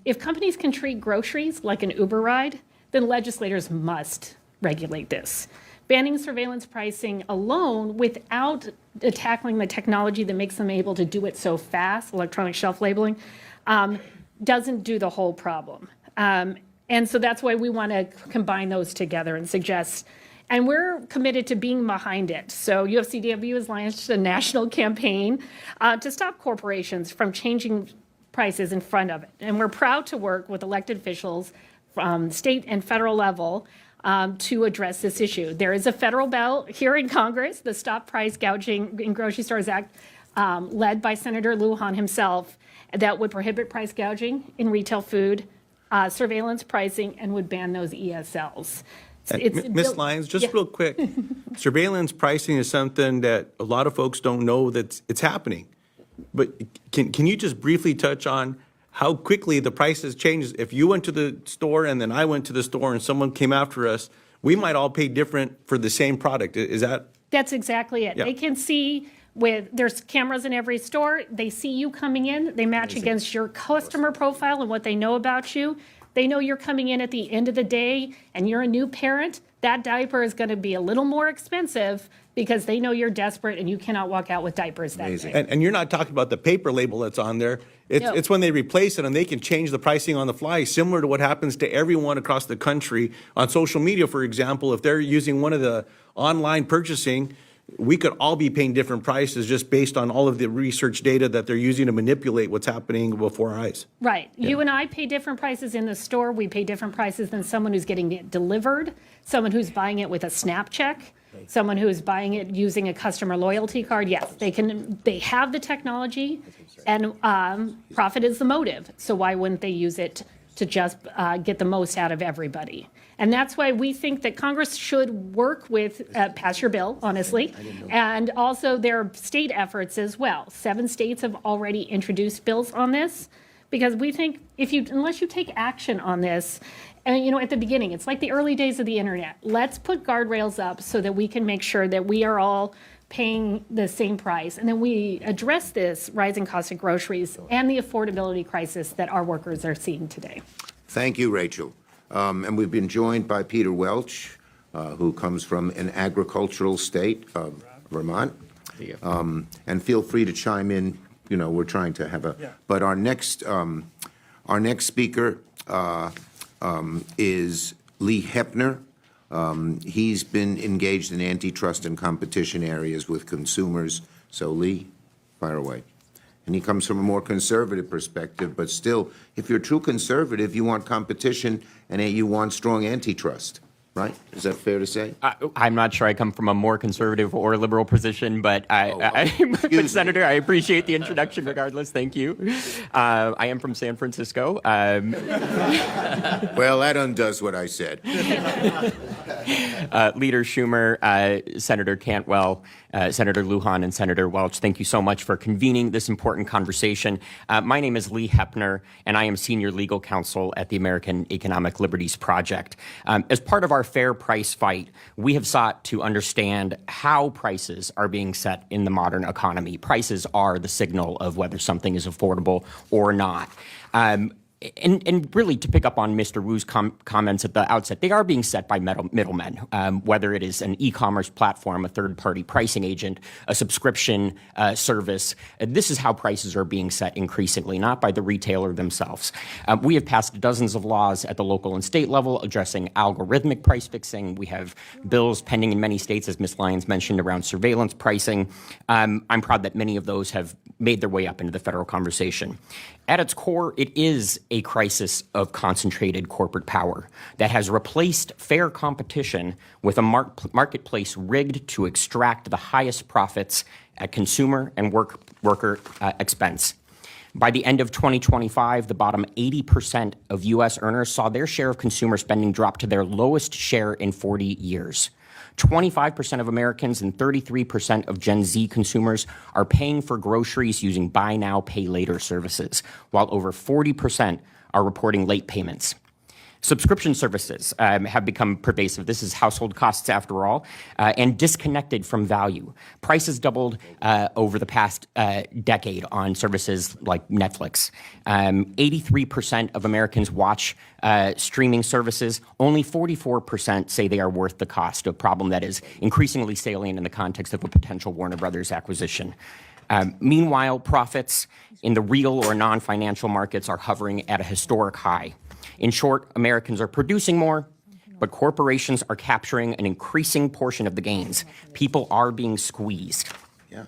If companies can treat groceries like an Uber ride, then legislators must regulate this. Banning surveillance pricing alone without tackling the technology that makes them able to do it so fast, electronic shelf labeling, doesn't do the whole problem. And so that's why we want to combine those together and suggest, and we're committed to being behind it. So UFCW has launched a national campaign to stop corporations from changing prices in front of it. And we're proud to work with elected officials from state and federal level to address this issue. There is a federal bill here in Congress, the Stop Price Gouging in Grocery Stores Act, led by Senator Lujan himself, that would prohibit price gouging in retail food, surveillance pricing, and would ban those ESLs. Ms. Lyons, just real quick, surveillance pricing is something that a lot of folks don't know that it's happening. But can you just briefly touch on how quickly the prices change? If you went to the store and then I went to the store and someone came after us, we might all pay different for the same product. Is that? That's exactly it. Yeah. They can see there's cameras in every store. They see you coming in. They match against your customer profile and what they know about you. They know you're coming in at the end of the day and you're a new parent. That diaper is going to be a little more expensive because they know you're desperate and you cannot walk out with diapers that day. And you're not talking about the paper label that's on there. No. It's when they replace it and they can change the pricing on the fly, similar to what happens to everyone across the country on social media, for example. If they're using one of the online purchasing, we could all be paying different prices just based on all of the research data that they're using to manipulate what's happening before our eyes. Right. You and I pay different prices in the store. We pay different prices than someone who's getting it delivered, someone who's buying it with a SNAP check, someone who is buying it using a customer loyalty card. Yes, they have the technology, and profit is the motive. So why wouldn't they use it to just get the most out of everybody? And that's why we think that Congress should work with, pass your bill, honestly, and also their state efforts as well. 7 states have already introduced bills on this, because we think unless you take action on this, and at the beginning, it's like the early days of the internet. Let's put guardrails up so that we can make sure that we are all paying the same price, and then we address this rising cost of groceries and the affordability crisis that our workers are seeing today. Thank you, Rachel. And we've been joined by Peter Welch, who comes from an agricultural state of Vermont. And feel free to chime in. We're trying to have a. But our next speaker is Lee Hepner. He's been engaged in antitrust and competition areas with consumers. So, Lee, fire away. And he comes from a more conservative perspective, but still, if you're a true conservative, you want competition and you want strong antitrust, right? Is that fair to say? I'm not sure I come from a more conservative or liberal position, but but Senator, I appreciate the introduction regardless. Thank you. I am from San Francisco. Well, that undoes what I said. Leader Schumer, Senator Cantwell, Senator Lujan, and Senator Welch, thank you so much for convening this important conversation. My name is Lee Hepner, and I am Senior Legal Counsel at the American Economic Liberties Project. As part of our fair price fight, we have sought to understand how prices are being set in the modern economy. Prices are the signal of whether something is affordable or not. And really, to pick up on Mr. Wu's comments at the outset, they are being set by middlemen, whether it is an e-commerce platform, a third-party pricing agent, a subscription service. This is how prices are being set increasingly, not by the retailer themselves. We have passed dozens of laws at the local and state level addressing algorithmic price fixing. We have bills pending in many states, as Ms. Lyons mentioned, around surveillance pricing. I'm proud that many of those have made their way up into the federal conversation. At its core, it is a crisis of concentrated corporate power that has replaced fair competition with a marketplace rigged to extract the highest profits at consumer and worker expense. By the end of 2025, the bottom 80% of U.S. earners saw their share of consumer spending drop to their lowest share in 40 years. 25% of Americans and 33% of Gen Z consumers are paying for groceries using buy now, pay later services, while over 40% are reporting late payments. Subscription services have become pervasive. This is household costs, after all, and disconnected from value. Prices doubled over the past decade on services like Netflix. 83% of Americans watch streaming services. Only 44% say they are worth the cost, a problem that is increasingly salient in the context of a potential Warner Brothers acquisition. Meanwhile, profits in the real or non-financial markets are hovering at a historic high. In short, Americans are producing more, but corporations are capturing an increasing portion of the gains. People are being squeezed. Yeah.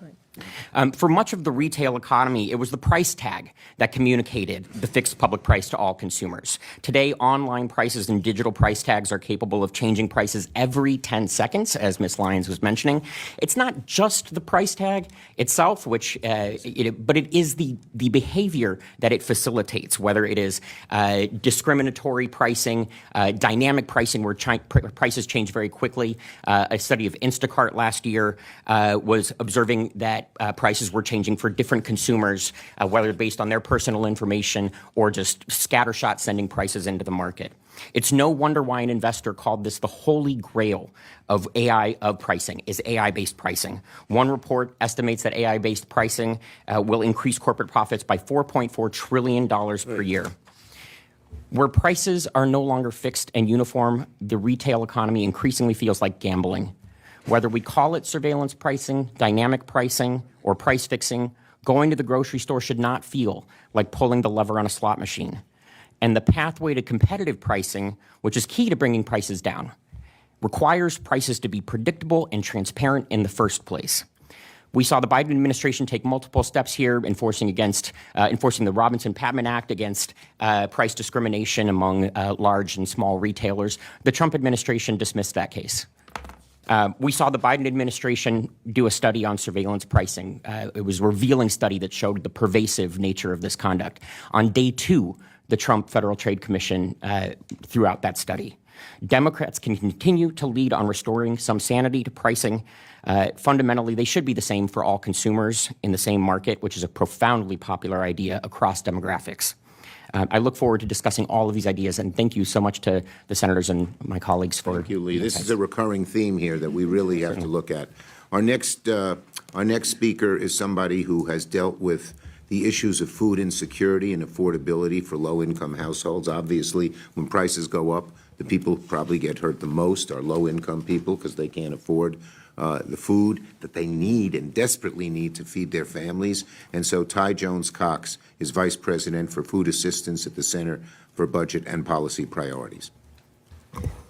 For much of the retail economy, it was the price tag that communicated the fixed public price to all consumers. Today, online prices and digital price tags are capable of changing prices every 10 seconds, as Ms. Lyons was mentioning. It's not just the price tag itself, but it is the behavior that it facilitates, whether it is discriminatory pricing, dynamic pricing where prices change very quickly. A study of Instacart last year was observing that prices were changing for different consumers, whether based on their personal information or just scattershot sending prices into the market. It's no wonder why an investor called this the holy grail of pricing, is AI-based pricing. One report estimates that AI-based pricing will increase corporate profits by $4.4 trillion per year. Where prices are no longer fixed and uniform, the retail economy increasingly feels like gambling. Whether we call it surveillance pricing, dynamic pricing, or price fixing, going to the grocery store should not feel like pulling the lever on a slot machine. And the pathway to competitive pricing, which is key to bringing prices down, requires prices to be predictable and transparent in the first place. We saw the Biden administration take multiple steps here, enforcing the Robinson-Patman Act against price discrimination among large and small retailers. The Trump administration dismissed that case. We saw the Biden administration do a study on surveillance pricing. It was a revealing study that showed the pervasive nature of this conduct. On day 2, the Trump Federal Trade Commission threw out that study. Democrats can continue to lead on restoring some sanity to pricing. Fundamentally, they should be the same for all consumers in the same market, which is a profoundly popular idea across demographics. I look forward to discussing all of these ideas, and thank you so much to the senators and my colleagues for. Thank you, Lee. This is a recurring theme here that we really have to look at. Our next speaker is somebody who has dealt with the issues of food insecurity and affordability for low-income households. Obviously, when prices go up, the people who probably get hurt the most are low-income people because they can't afford the food that they need and desperately need to feed their families. And so Ty Jones-Cox is Vice President for Food Assistance at the Center for Budget and Policy Priorities.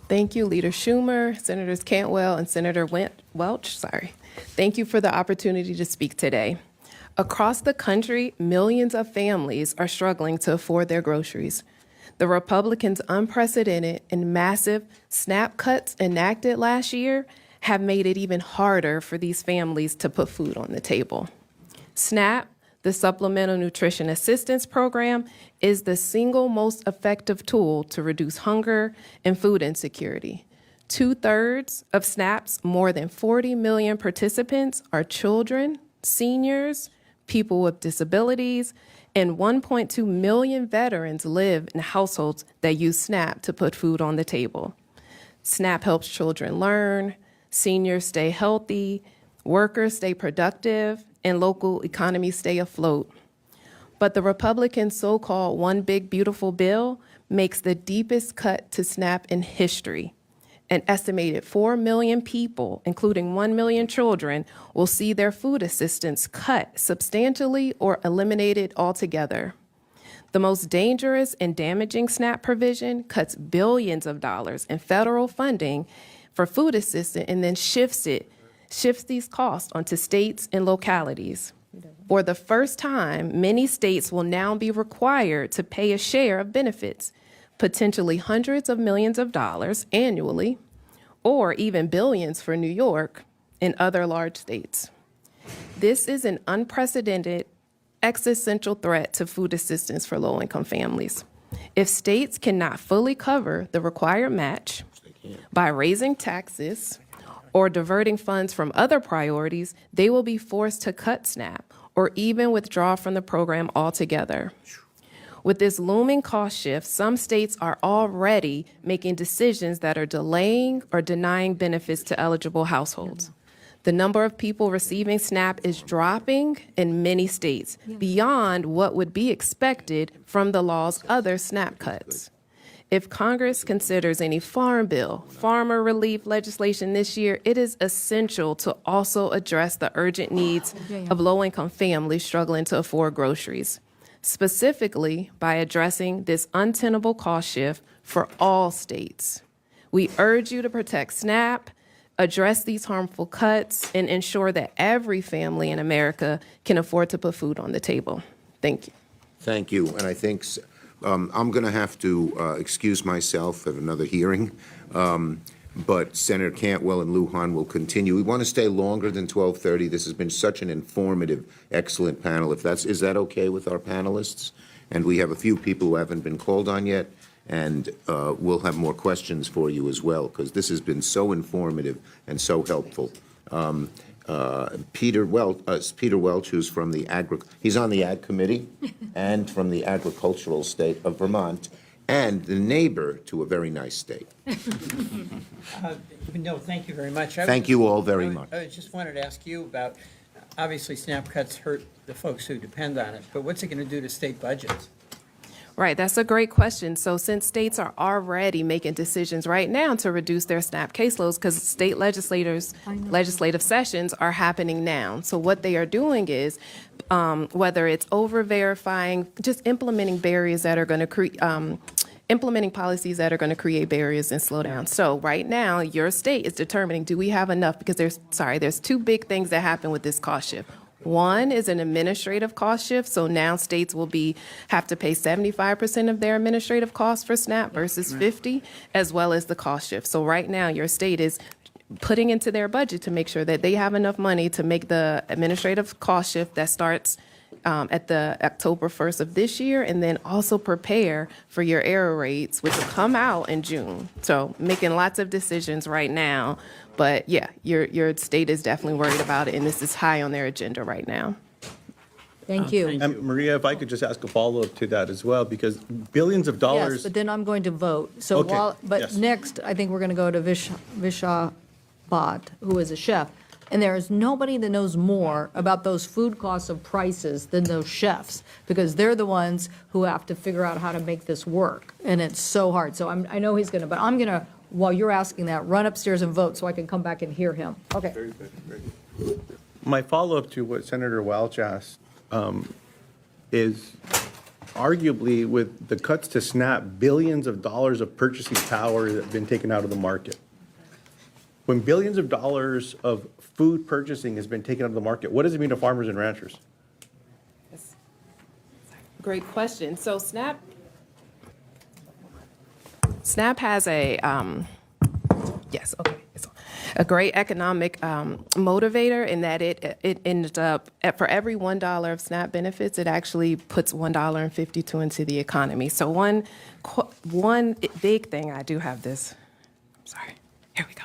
Thank you, Leader Schumer, Senators Cantwell, and Senator Welch. Thank you for the opportunity to speak today. Across the country, millions of families are struggling to afford their groceries. The Republicans' unprecedented and massive SNAP cuts enacted last year have made it even harder for these families to put food on the table. SNAP, the Supplemental Nutrition Assistance Program, is the single most effective tool to reduce hunger and food insecurity. 2/3 of SNAP's more than 40 million participants are children, seniors, people with disabilities, and 1.2 million veterans live in households that use SNAP to put food on the table. SNAP helps children learn, seniors stay healthy, workers stay productive, and local economies stay afloat. But the Republican so-called One Big Beautiful Bill makes the deepest cut to SNAP in history. An estimated 4 million people, including 1 million children, will see their food assistance cut substantially or eliminated altogether. The most dangerous and damaging SNAP provision cuts billions of dollars in federal funding for food assistance and then shifts these costs onto states and localities. For the first time, many states will now be required to pay a share of benefits, potentially hundreds of millions of dollars annually, or even billions for New York and other large states. This is an unprecedented existential threat to food assistance for low-income families. If states cannot fully cover the required match by raising taxes or diverting funds from other priorities, they will be forced to cut SNAP or even withdraw from the program altogether. With this looming cost shift, some states are already making decisions that are delaying or denying benefits to eligible households. The number of people receiving SNAP is dropping in many states beyond what would be expected from the law's other SNAP cuts. If Congress considers any farm bill, farmer relief legislation this year, it is essential to also address the urgent needs of low-income families struggling to afford groceries, specifically by addressing this untenable cost shift for all states. We urge you to protect SNAP, address these harmful cuts, and ensure that every family in America can afford to put food on the table. Thank you. Thank you. And I think I'm going to have to excuse myself at another hearing, but Senator Cantwell and Lujan will continue. We want to stay longer than 12:30. This has been such an informative, excellent panel. Is that okay with our panelists? And we have a few people who haven't been called on yet, and we'll have more questions for you as well, because this has been so informative and so helpful. Peter Welch, who's from he's on the Ag Committee and from the Agricultural State of Vermont, and the neighbor to a very nice state. No, thank you very much. Thank you all very much. I just wanted to ask you about, obviously SNAP cuts hurt the folks who depend on it, but what's it going to do to state budgets? Right, that's a great question. So since states are already making decisions right now to reduce their SNAP caseloads, because state legislative sessions are happening now. So what they are doing is, whether it's over-verifying, just implementing barriers that are going to create, implementing policies that are going to create barriers and slow down. So right now, your state is determining, do we have enough? Because there's two big things that happen with this cost shift. One is an administrative cost shift. So now states will have to pay 75% of their administrative costs for SNAP versus 50, as well as the cost shift. So right now, your state is putting into their budget to make sure that they have enough money to make the administrative cost shift that starts at the October 1st of this year, and then also prepare for your error rates, which will come out in June. So making lots of decisions right now, but yeah, your state is definitely worried about it, and this is high on their agenda right now. Thank you. And Maria, if I could just ask a follow-up to that as well, because billions of Yes, dollars. but then I'm going to vote. So Okay, yes. next, I think we're going to go to Visha Bhatt, who is a chef. And there is nobody that knows more about those food costs of prices than those chefs, because they're the ones who have to figure out how to make this work. And it's so hard. So I know he's going to, but I'm going to, while you're asking that, run upstairs and vote so I can come back and hear him. Okay. Very good, very good. My follow-up to what Senator Welch asked is arguably with the cuts to SNAP, billions of dollars of purchasing power that have been taken out of the market. When billions of dollars of food purchasing has been taken out of the market, what does it mean to farmers and ranchers? Great question. So SNAP has a a great economic motivator in that it ended up for every $1 of SNAP benefits, it actually puts $1.52 into the economy. So one big thing, I do have this. Sorry. Here we go.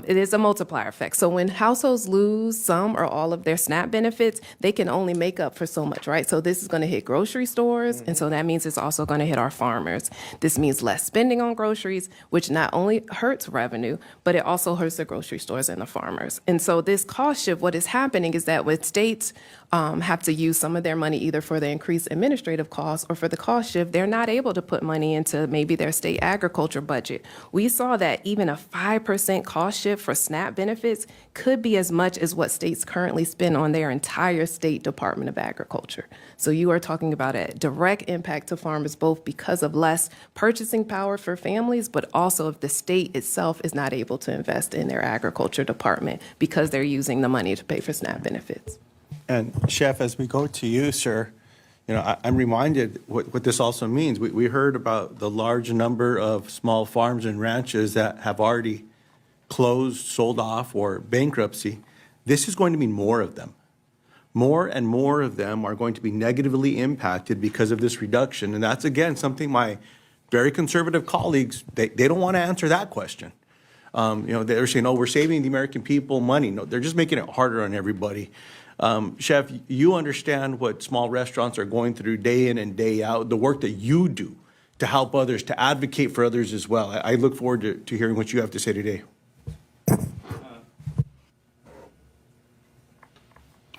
It is a multiplier effect. So when households lose some or all of their SNAP benefits, they can only make up for so much, right? So this is going to hit grocery stores, and so that means it's also going to hit our farmers. This means less spending on groceries, which not only hurts revenue, but it also hurts the grocery stores and the farmers. And so this cost shift, what is happening is that when states have to use some of their money either for the increased administrative costs or for the cost shift, they're not able to put money into maybe their state agriculture budget. We saw that even a 5% cost shift for SNAP benefits could be as much as what states currently spend on their entire state Department of Agriculture. So you are talking about a direct impact to farmers, both because of less purchasing power for families, but also if the state itself is not able to invest in their agriculture department because they're using the money to pay for SNAP benefits. And Chef, as we go to you, sir, I'm reminded what this also means. We heard about the large number of small farms and ranches that have already closed, sold off, or bankruptcy. This is going to mean more of them. More and more of them are going to be negatively impacted because of this reduction. And that's, again, something my very conservative colleagues, they don't want to answer that question. They're saying, oh, we're saving the American people money. No, they're just making it harder on everybody. Chef, you understand what small restaurants are going through day in and day out, the work that you do to help others, to advocate for others as well. I look forward to hearing what you have to say today.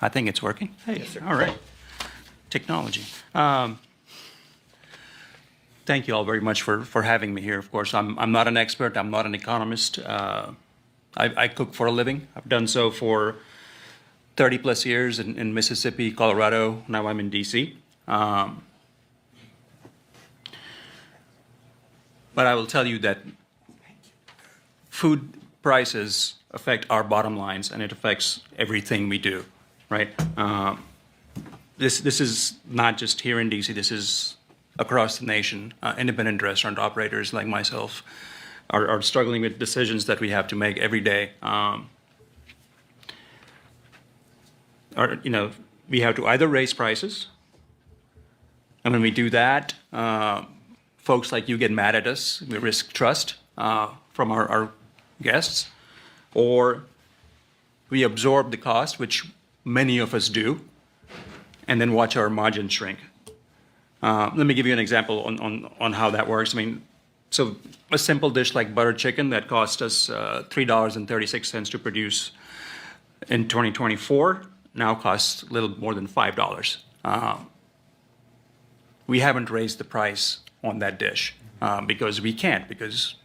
I think it's working. Hey, yes, sir. All right. Technology. Thank you all very much for having me here. Of course, I'm not an expert. I'm not an economist. I cook for a living. I've done so for 30 plus years in Mississippi, Colorado. Now I'm in DC. But I will tell you that food prices affect our bottom lines, and it affects everything we do, right? This is not just here in DC. This is across the nation. Independent restaurant operators like myself are struggling with decisions that we have to make every day. We have to either raise prices, and when we do that, folks like you get mad at us. We risk trust from our guests, or we absorb the cost, which many of us do, and then watch our margin shrink. Let me give you an example on how that works. I mean, so a simple dish like butter chicken that cost us $3.36 to produce in 2024 now costs a little more than $5. We haven't raised the price on that dish because we can't, because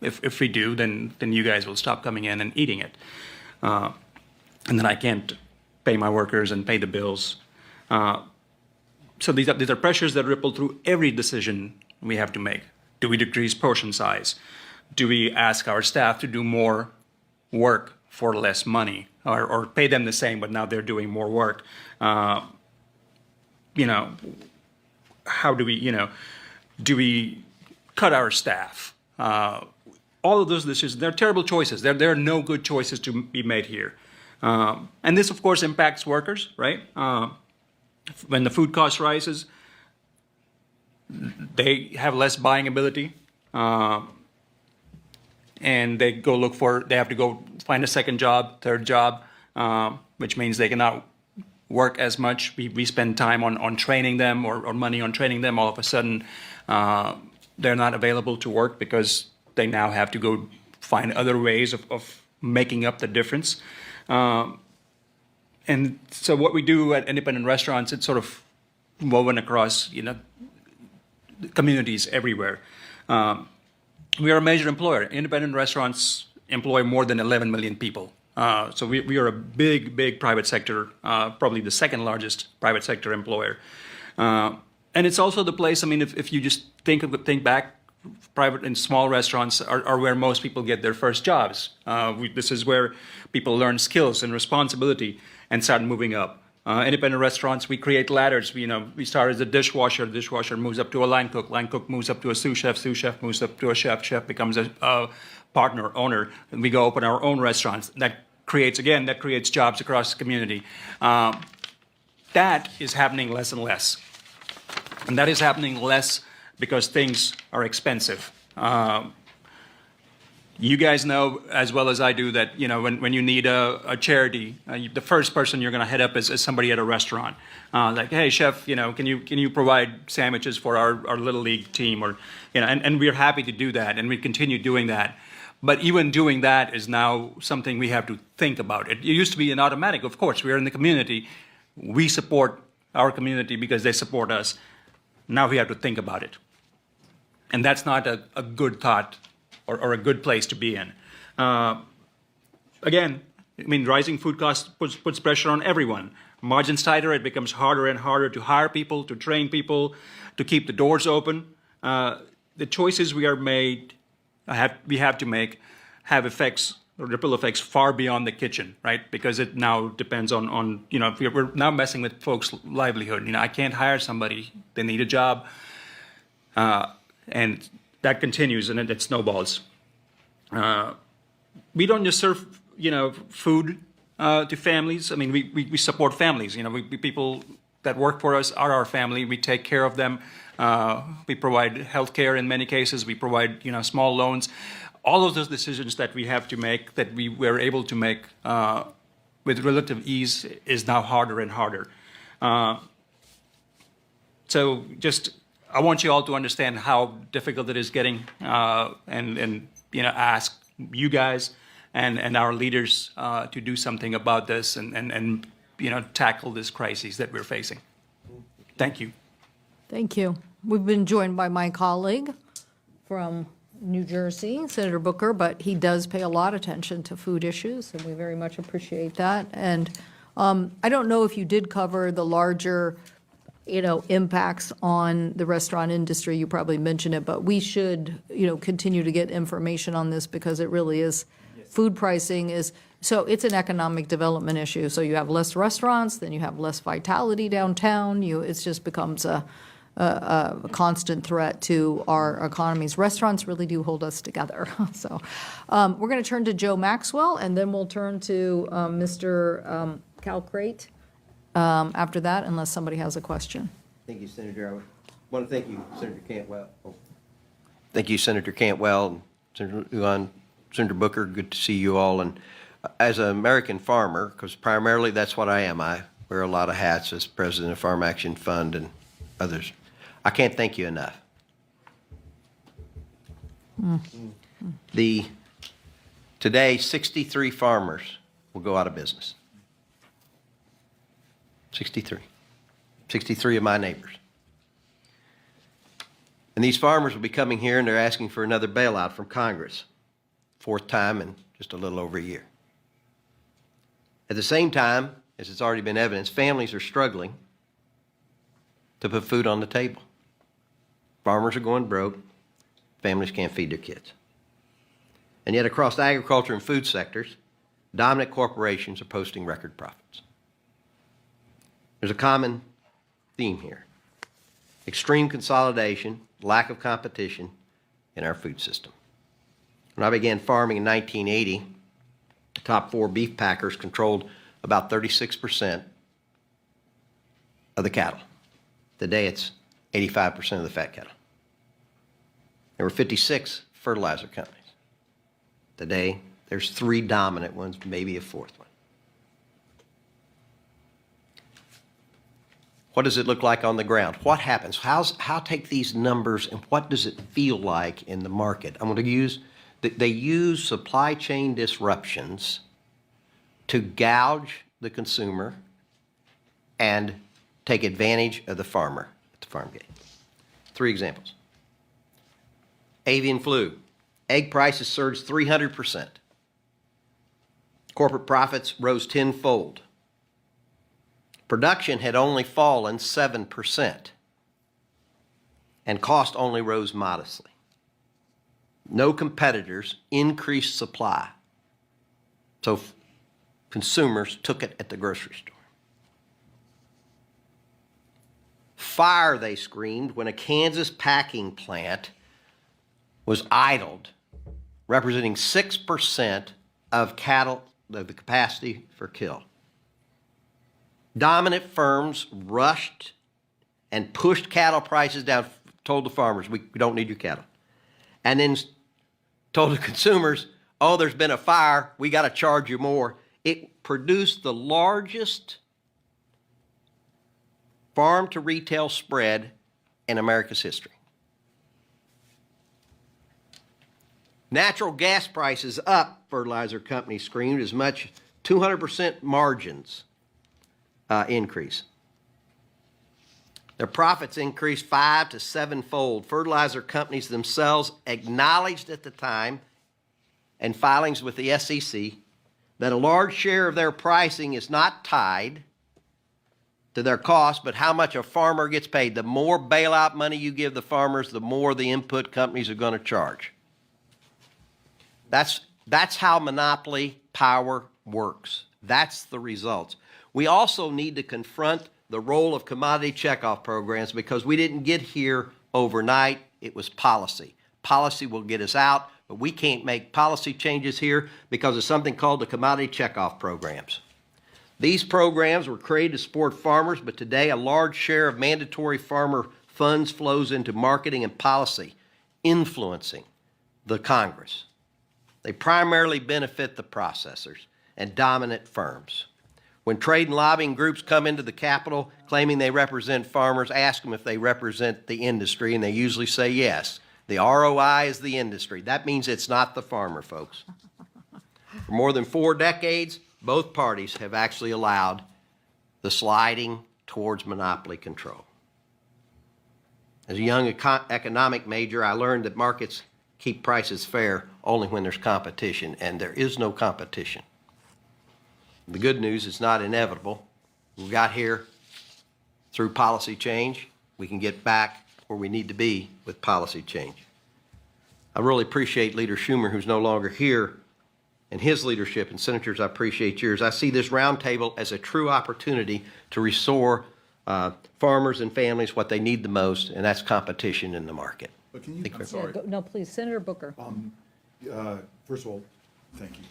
if we do, then you guys will stop coming in and eating it. And then I can't pay my workers and pay the bills. So these are pressures that ripple through every decision we have to make. Do we decrease portion size? Do we ask our staff to do more work for less money, or pay them the same, but now they're doing more work? How do we, do we cut our staff? All of those decisions, they're terrible choices. There are no good choices to be made here. And this, of course, impacts workers, right? When the food cost rises, they have less buying ability, and they have to go find a second job, third job, which means they cannot work as much. We spend time on training them or money on training them. All of a sudden, they're not available to work because they now have to go find other ways of making up the difference. And so what we do at independent restaurants, it's sort of woven across, communities everywhere. We are a major employer. Independent restaurants employ more than 11 million people. So we are a big private sector, probably the second largest private sector employer. And it's also the place, I mean, if you just think back, private and small restaurants are where most people get their first jobs. This is where people learn skills and responsibility and start moving up. Independent restaurants, we create ladders. We start as a dishwasher. Dishwasher moves up to a line cook. Line cook moves up to a sous chef. Sous chef moves up to a chef. Chef becomes a partner, owner. And we go open our own restaurants. That creates jobs across the community. That is happening less and less. And that is happening less because things are expensive. You guys know as well as I do that when you need a charity, the first person you're going to head up is somebody at a restaurant. Like, hey chef, can you provide sandwiches for our little league team, or and we're happy to do that, and we continue doing that. But even doing that is now something we have to think about. It used to be an automatic. Of course, we are in the community. We support our community because they support us. Now we have to think about it. And that's not a good thought or a good place to be in. Again, I mean, rising food costs puts pressure on everyone. Margins tighter, it becomes harder and harder to hire people, to train people, to keep the doors open. The choices we have to make have effects, ripple effects far beyond the kitchen, right? Because it now depends on we're now messing with folks' livelihood. I can't hire somebody, they need a job. And that continues, and it snowballs. We don't just serve, food to families. I mean, we support families. People that work for us are our family. We take care of them. We provide health care in many cases. We provide, small loans. All of those decisions that we have to make, that we were able to make with relative ease, is now harder and harder. So I want you all to understand how difficult it is getting, and ask you guys and our leaders to do something about this and tackle this crisis that we're facing. Thank you. Thank you. We've been joined by my colleague from New Jersey, Senator Booker, but he does pay a lot of attention to food issues, and we very much appreciate that. And I don't know if you did cover the larger impacts on the restaurant industry. You probably mentioned it, but we should, continue to get information on this, because it really is, food pricing is, so it's an economic development issue. So you have less restaurants, then you have less vitality downtown. It just becomes a constant threat to our economies. Restaurants really do hold us together. So we're going to turn to Joe Maxwell, and then we'll turn to Mr. Calcrate after that, unless somebody has a question. Thank you, Senator. I want to thank you, Senator Cantwell. Thank you, Senator Cantwell, Senator Lujan, Senator Booker. Good to see you all. And as an American farmer, because primarily that's what I am, I wear a lot of hats as president of Farm Action Fund and others. I can't thank you enough. Today, 63 farmers will go out of business. 63. 63 of my neighbors. And these farmers will be coming here and they're asking for another bailout from Congress. Fourth time in just a little over a year. At the same time, as it's already been evidenced, families are struggling to put food on the table. Farmers are going broke. Families can't feed their kids. And yet across the agriculture and food sectors, dominant corporations are posting record profits. There's a common theme here. Extreme consolidation, lack of competition in our food system. When I began farming in 1980, the top 4 beef packers controlled about 36% of the cattle. Today it's 85% of the fat cattle. There were 56 fertilizer companies. Today there's 3 dominant ones, maybe a 4th one. What does it look like on the ground? What happens? How take these numbers and what does it feel like in the market? I'm going to use, they use supply chain disruptions to gouge the consumer and take advantage of the farmer at the farm gate. 3 examples. Avian flu. Egg prices surged 300%. Corporate profits rose tenfold. Production had only fallen 7%, and cost only rose modestly. No competitors increased supply, so consumers took it at the grocery store. Fire, they screamed, when a Kansas packing plant was idled, representing 6% of cattle, of the capacity for kill. Dominant firms rushed and pushed cattle prices down, told the farmers, we don't need your cattle. And then told the consumers, oh, there's been a fire, we got to charge you more. It produced the largest farm to retail spread in America's history. Natural gas prices up, fertilizer companies screamed, as much 200% margins increase. Their profits increased 5 to 7-fold. Fertilizer companies themselves acknowledged at the time in filings with the SEC that a large share of their pricing is not tied to their cost, but how much a farmer gets paid. The more bailout money you give the farmers, the more the input companies are going to charge. That's how monopoly power works. That's the results. We also need to confront the role of commodity checkoff programs because we didn't get here overnight. It was policy. Policy will get us out, but we can't make policy changes here because of something called the commodity checkoff programs. These programs were created to support farmers, but today a large share of mandatory farmer funds flows into marketing and policy, influencing the Congress. They primarily benefit the processors and dominant firms. When trade and lobbying groups come into the Capitol claiming they represent farmers, ask them if they represent the industry, and they usually say yes. The ROI is the industry. That means it's not the farmer, folks. For more than 4 decades, both parties have actually allowed the sliding towards monopoly control. As a young economic major, I learned that markets keep prices fair only when there's competition, and there is no competition. The good news is not inevitable. We got here through policy change. We can get back where we need to be with policy change. I really appreciate Leader Schumer, who's no longer here, and his leadership, and Senators, I appreciate yours. I see this roundtable as a true opportunity to restore farmers and families what they need the most, and that's competition in the market. But can you, I'm sorry. No, please, Senator Booker. First of all, thank you,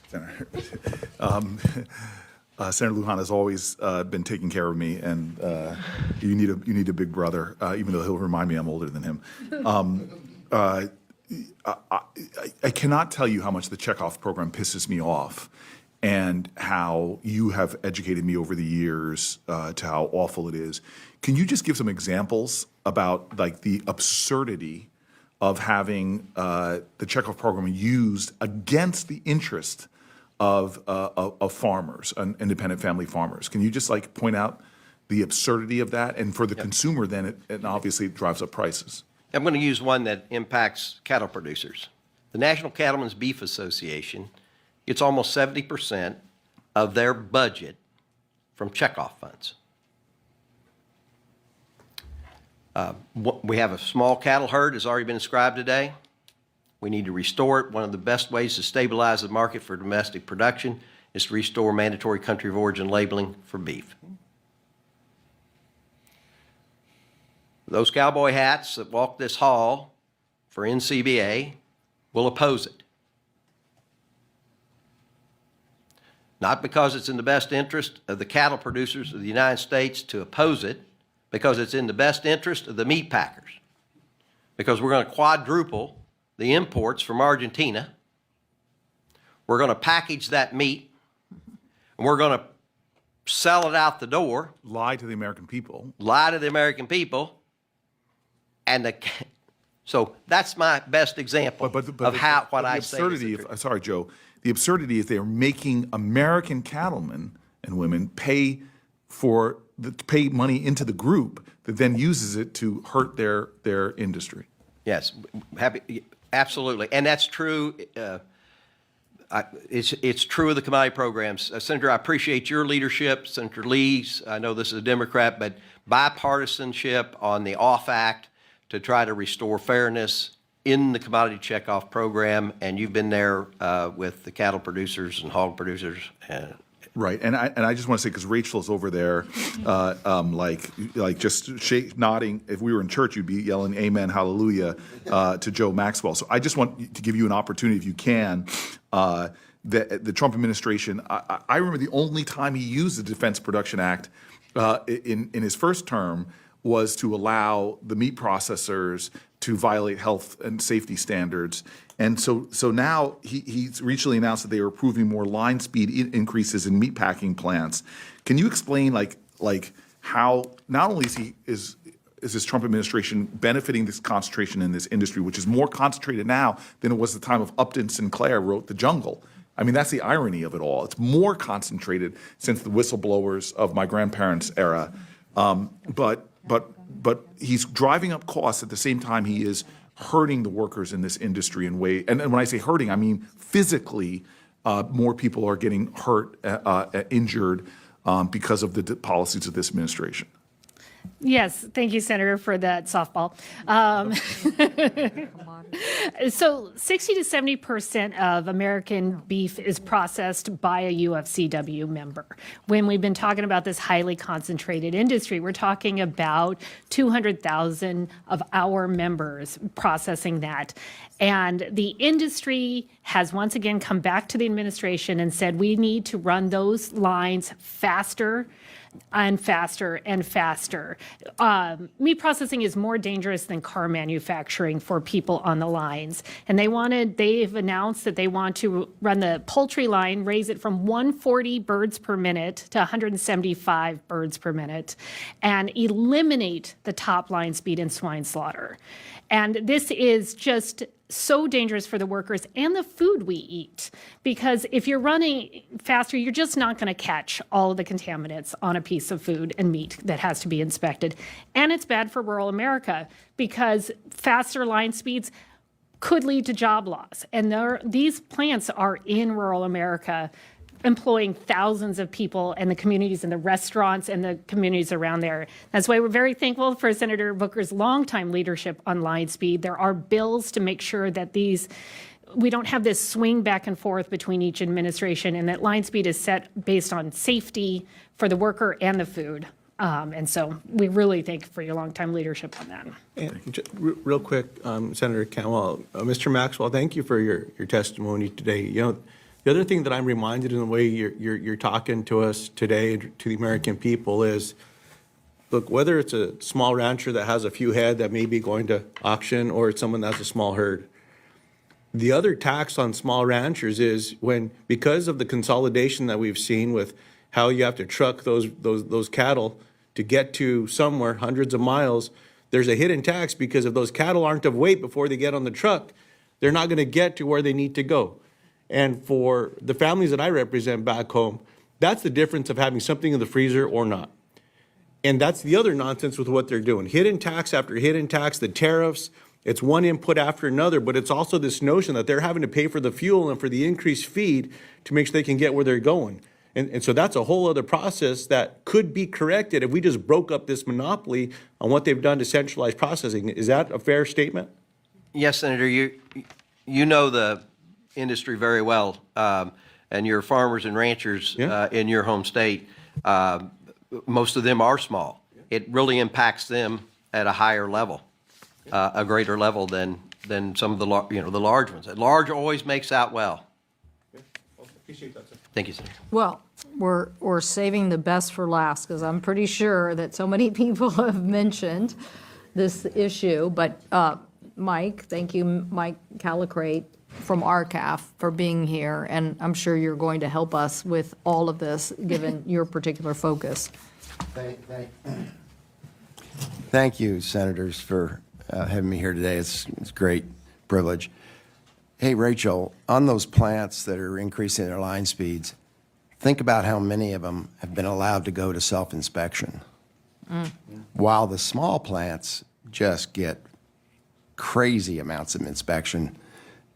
Senator. Senator Lujan has always been taking care of me, and you need a big brother, even though he'll remind me I'm older than him. I cannot tell you how much the checkoff program pisses me off. and how you have educated me over the years to how awful it is. Can you just give some examples about like the absurdity of having the checkoff program used against the interest of farmers, independent family farmers? Can you just like point out the absurdity of that? And for the consumer, then it obviously drives up prices. I'm going to use one that impacts cattle producers. The National Cattlemen's Beef Association gets almost 70% of their budget from checkoff funds. We have a small cattle herd, as already been described today. We need to restore it. One of the best ways to stabilize the market for domestic production is to restore mandatory country of origin labeling for beef. Those cowboy hats that walk this hall for NCBA will oppose it. Not because it's in the best interest of the cattle producers of the United States to oppose it, because it's in the best interest of the meat packers. Because we're going to quadruple the imports from Argentina. We're going to package that meat, and we're going to sell it out the door. Lie to the American people. Lie to the American people. And so that's my best example of what I say. Sorry, Joe. The absurdity is they are making American cattlemen and women pay money into the group that then uses it to hurt their industry. Yes, absolutely, and that's true. It's true of the commodity programs. Senator, I appreciate your leadership. Senator Lee's. I know this is a Democrat, but bipartisanship on the OFF Act to try to restore fairness in the commodity checkoff program, and you've been there with the cattle producers and hog producers. Right, and I just want to say, because Rachel's over there, just nodding. If we were in church, you'd be yelling "Amen, Hallelujah" to Joe Maxwell. So I just want to give you an opportunity, if you can. The Trump administration, I remember the only time he used the Defense Production Act in his first term was to allow the meat processors to violate health and safety standards. And so now he's recently announced that they are approving more line speed increases in meatpacking plants. Can you explain like how not only is this Trump administration benefiting this concentration in this industry, which is more concentrated now than it was at the time of Upton Sinclair wrote The Jungle? I mean, that's the irony of it all. It's more concentrated since the whistleblowers of my grandparents' era. But he's driving up costs at the same time he is hurting the workers in this industry in way. And when I say hurting, I mean physically, more people are getting hurt, injured because of the policies of this administration. Yes, thank you, Senator, for that softball. So 60 to 70% of American beef is processed by a UFCW member. When we've been talking about this highly concentrated industry, we're talking about 200,000 of our members processing that. And the industry has once again come back to the administration and said we need to run those lines faster and faster and faster. Meat processing is more dangerous than car manufacturing for people on the lines. And they've announced that they want to run the poultry line, raise it from 140 birds per minute to 175 birds per minute, and eliminate the top line speed in swine slaughter. And this is just so dangerous for the workers and the food we eat, because if you're running faster, you're just not going to catch all of the contaminants on a piece of food and meat that has to be inspected. And it's bad for rural America because faster line speeds could lead to job loss. And these plants are in rural America, employing thousands of people and the communities and the restaurants and the communities around there. That's why we're very thankful for Senator Booker's longtime leadership on line speed. There are bills to make sure that we don't have this swing back and forth between each administration, and that line speed is set based on safety for the worker and the food. And so we really thank you for your longtime leadership on that. And real quick, Senator Cantwell, Mr. Maxwell, thank you for your testimony today. You know, the other thing that I'm reminded in the way you're talking to us today, to the American people, is, look, whether it's a small rancher that has a few head that may be going to auction or it's someone that has a small herd, The other tax on small ranchers is because of the consolidation that we've seen with how you have to truck those cattle to get to somewhere hundreds of miles, there's a hidden tax because if those cattle aren't of weight before they get on the truck, they're not going to get to where they need to go. And for the families that I represent back home, that's the difference of having something in the freezer or not. And that's the other nonsense with what they're doing. Hidden tax after hidden tax, the tariffs, it's one input after another, but it's also this notion that they're having to pay for the fuel and for the increased feed to make sure they can get where they're going. And so that's a whole other process that could be corrected if we just broke up this monopoly on what they've done to centralize processing. Is that a fair statement? Yes, Senator, you know the industry very well, and your farmers and ranchers in your home state, most of them are small. It really impacts them at a higher level, a greater level than some of the the large ones. At large always makes out well. Appreciate that, sir. Thank you, Senator. Well, we're saving the best for last because I'm pretty sure that so many people have mentioned this issue. But Mike, thank you, Mike Calicrate from RCAF for being here, and I'm sure you're going to help us with all of this given your particular focus. Thank you, senators, for having me here today. It's a great privilege. Hey, Rachel, on those plants that are increasing their line speeds, think about how many of them have been allowed to go to self-inspection, while the small plants just get crazy amounts of inspection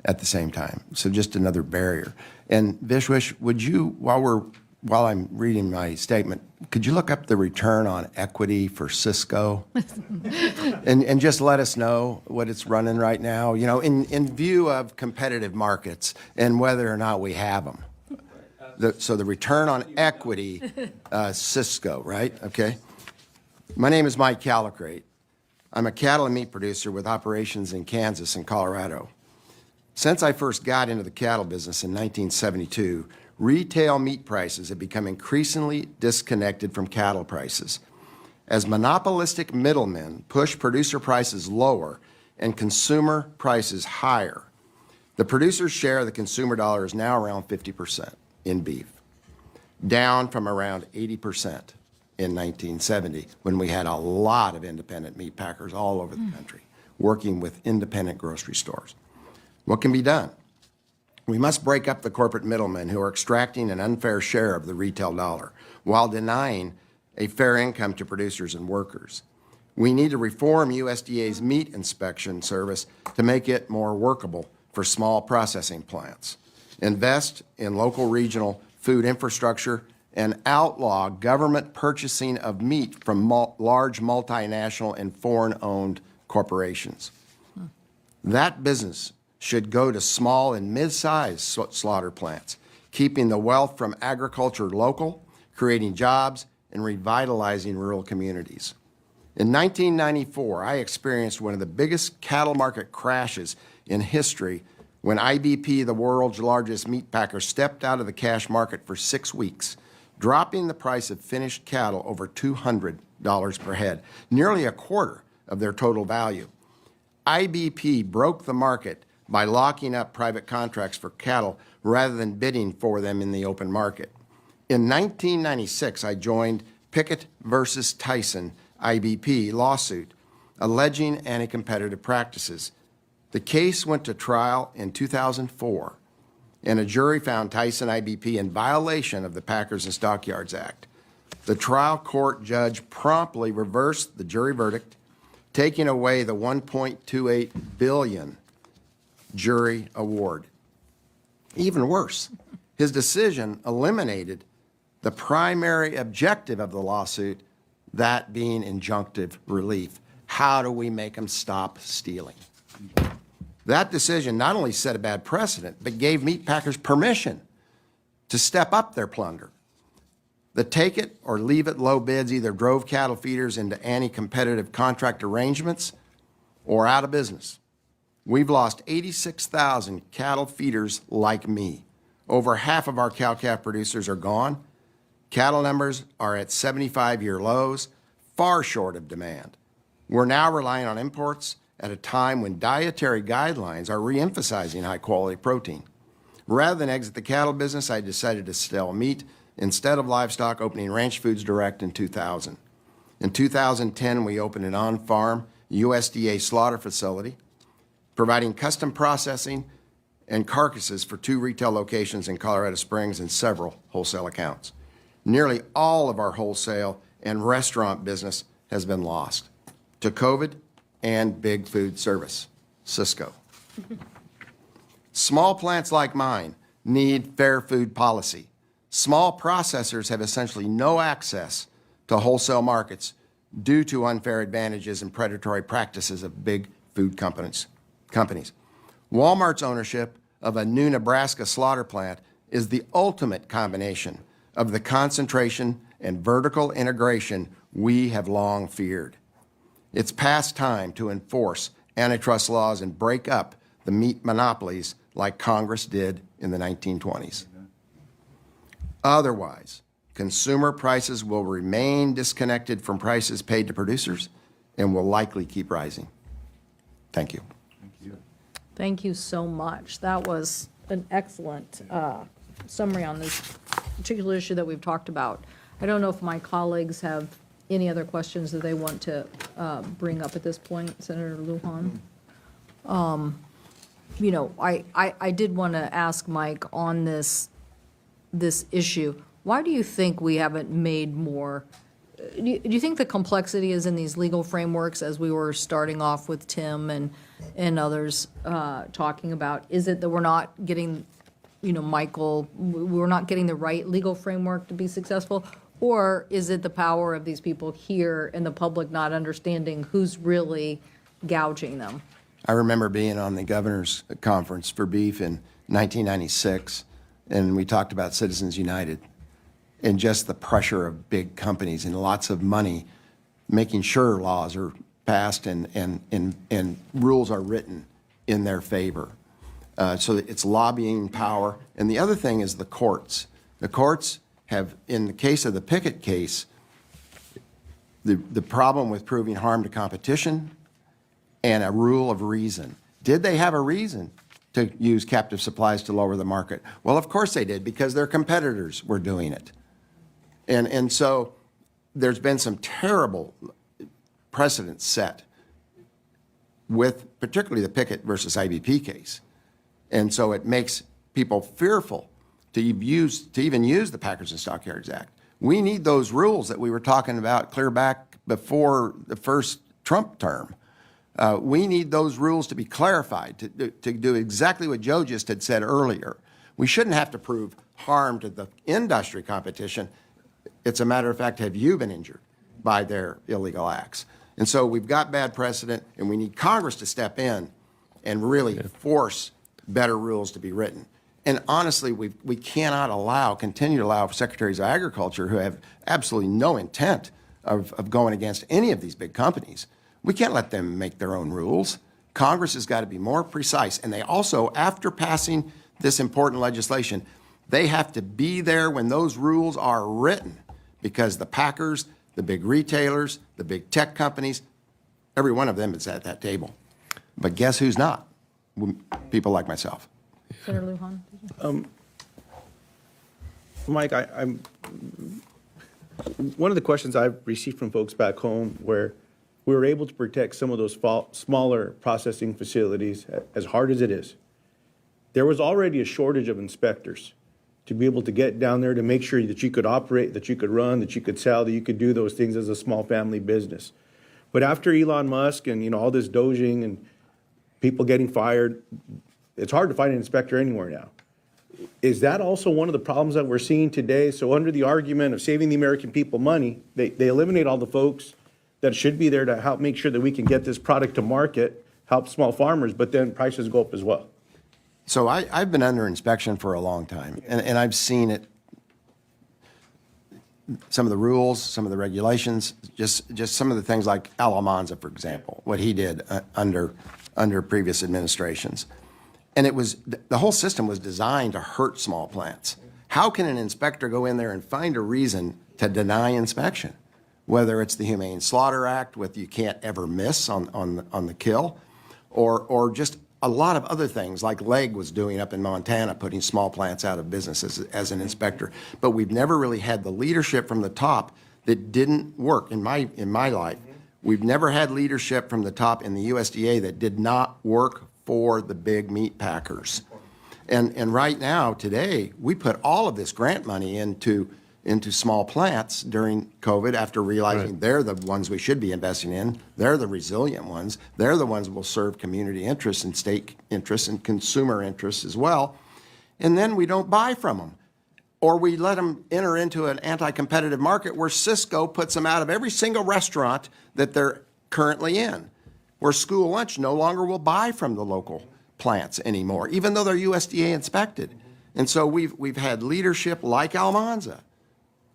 at the same time. So just another barrier. And Vishwish, would you, while I'm reading my statement, could you look up the return on equity for Cisco and just let us know what it's running right now, you know, in view of competitive markets and whether or not we have them. So the return on equity, Cisco, right? Okay. My name is Mike Calicrate. I'm a cattle and meat producer with operations in Kansas and Colorado. Since I first got into the cattle business in 1972, retail meat prices have become increasingly disconnected from cattle prices. As monopolistic middlemen push producer prices lower and consumer prices higher, the producer's share of the consumer dollar is now around 50% in beef, down from around 80% in 1970, when we had a lot of independent meat packers all over the country working with independent grocery stores. What can be done? We must break up the corporate middlemen who are extracting an unfair share of the retail dollar while denying a fair income to producers and workers. We need to reform USDA's meat inspection service to make it more workable for small processing plants, invest in local regional food infrastructure, and outlaw government purchasing of meat from large multinational and foreign-owned corporations. That business should go to small and mid-sized slaughter plants, keeping the wealth from agriculture local, creating jobs, and revitalizing rural communities. In 1994, I experienced one of the biggest cattle market crashes in history when IBP, the world's largest meat packer, stepped out of the cash market for 6 weeks, dropping the price of finished cattle over $200 per head, nearly a quarter of their total value. IBP broke the market by locking up private contracts for cattle rather than bidding for them in the open market. In 1996, I joined Pickett versus Tyson IBP lawsuit alleging anti-competitive practices. The case went to trial in 2004, and a jury found Tyson IBP in violation of the Packers and Stockyards Act. The trial court judge promptly reversed the jury verdict, taking away the $1.28 billion jury award. Even worse, his decision eliminated the primary objective of the lawsuit, that being injunctive relief. How do we make them stop stealing? That decision not only set a bad precedent, but gave meat packers permission to step up their plunder. The take it or leave it low bids either drove cattle feeders into anti-competitive contract arrangements or out of business. We've lost 86,000 cattle feeders like me. Over half of our cow-calf producers are gone. Cattle numbers are at 75-year lows, far short of demand. We're now relying on imports at a time when dietary guidelines are re-emphasizing high-quality protein. Rather than exit the cattle business, I decided to sell meat instead of livestock, opening Ranch Foods Direct in 2000. In 2010, we opened an on-farm USDA slaughter facility, providing custom processing and carcasses for 2 retail locations in Colorado Springs and several wholesale accounts. Nearly all of our wholesale and restaurant business has been lost to COVID and big food service, Cisco. Small plants like mine need fair food policy. Small processors have essentially no access to wholesale markets due to unfair advantages and predatory practices of big food companies. Walmart's ownership of a new Nebraska slaughter plant is the ultimate combination of the concentration and vertical integration we have long feared. It's past time to enforce antitrust laws and break up the meat monopolies like Congress did in the 1920s. Otherwise, consumer prices will remain disconnected from prices paid to producers and will likely keep rising. Thank you. Thank you so much. That was an excellent summary on this particular issue that we've talked about. I don't know if my colleagues have any other questions that they want to bring up at this point, Senator Lujan. You know, I did want to ask Mike on this issue. Why do you think we haven't made more? Do you think the complexity is in these legal frameworks, as we were starting off with Tim and others talking about? Is it that we're not getting, you know, Michael, we're not getting the right legal framework to be successful? Or is it the power of these people here and the public not understanding who's really gouging them? I remember being on the governor's conference for beef in 1996, and we talked about Citizens United and just the pressure of big companies and lots of money making sure laws are passed and rules are written in their favor. So it's lobbying power. And the other thing is the courts. The courts have, in the case of the Pickett case, the problem with proving harm to competition and a rule of reason. Did they have a reason to use captive supplies to lower the market? Well, of course they did, because their competitors were doing it. And so there's been some terrible precedents set with particularly the Pickett versus IBP case. And so it makes people fearful to even use the Packers and Stockyards Act. We need those rules that we were talking about clear back before the first Trump term. We need those rules to be clarified, to do exactly what Joe just had said earlier. We shouldn't have to prove harm to the industry competition. It's a matter of fact, have you been injured by their illegal acts? And so we've got bad precedent, and we need Congress to step in and really force better rules to be written. And honestly, we cannot continue to allow secretaries of agriculture who have absolutely no intent of going against any of these big companies. We can't let them make their own rules. Congress has got to be more precise. And they also, after passing this important legislation, they have to be there when those rules are written, because the packers, the big retailers, the big tech companies, every one of them is at that table. But guess who's not? People like myself. Senator Lujan? Mike, I'm one of the questions I've received from folks back home where we were able to protect some of those smaller processing facilities, as hard as it is. There was already a shortage of inspectors to be able to get down there to make sure that you could operate, that you could run, that you could sell, that you could do those things as a small family business. But after Elon Musk and, you know, all this doging and people getting fired, it's hard to find an inspector anywhere now. Is that also one of the problems that we're seeing today? So under the argument of saving the American people money, they eliminate all the folks that should be there to help make sure that we can get this product to market, help small farmers, but then prices go up as well. So I've been under inspection for a long time, and I've seen it, some of the rules, some of the regulations, just some of the things like Alamanza, for example, what he did under previous administrations. And the whole system was designed to hurt small plants. How can an inspector go in there and find a reason to deny inspection? Whether it's the Humane Slaughter Act with you can't ever miss on the kill, or just a lot of other things like Legg was doing up in Montana, putting small plants out of business as an inspector. But we've never really had the leadership from the top that didn't work in my life. We've never had leadership from the top in the USDA that did not work for the big meat packers. And right now, today, we put all of this grant money into small plants during COVID after realizing they're the ones we should be investing in. They're the resilient ones. They're the ones that will serve community interests and state interests and consumer interests as well. And then we don't buy from them. Or we let them enter into an anti-competitive market where Cisco puts them out of every single restaurant that they're currently in, where school lunch no longer will buy from the local plants anymore, even though they're USDA inspected. And so we've had leadership like Almanza.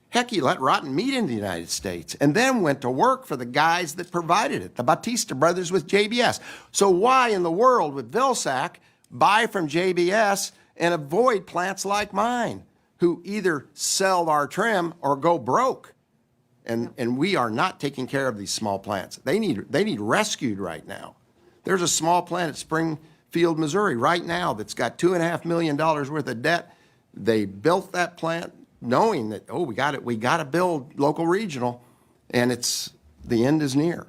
Heck, he let rotten meat into the United States and then went to work for the guys that provided it, the Batista brothers with JBS. So why in the world would Vilsack buy from JBS and avoid plants like mine, who either sell our trim or go broke? And we are not taking care of these small plants. They need rescued right now. There's a small plant at Springfield, Missouri right now that's got $2.5 million worth of debt. They built that plant knowing that, we got to build local regional, and the end is near.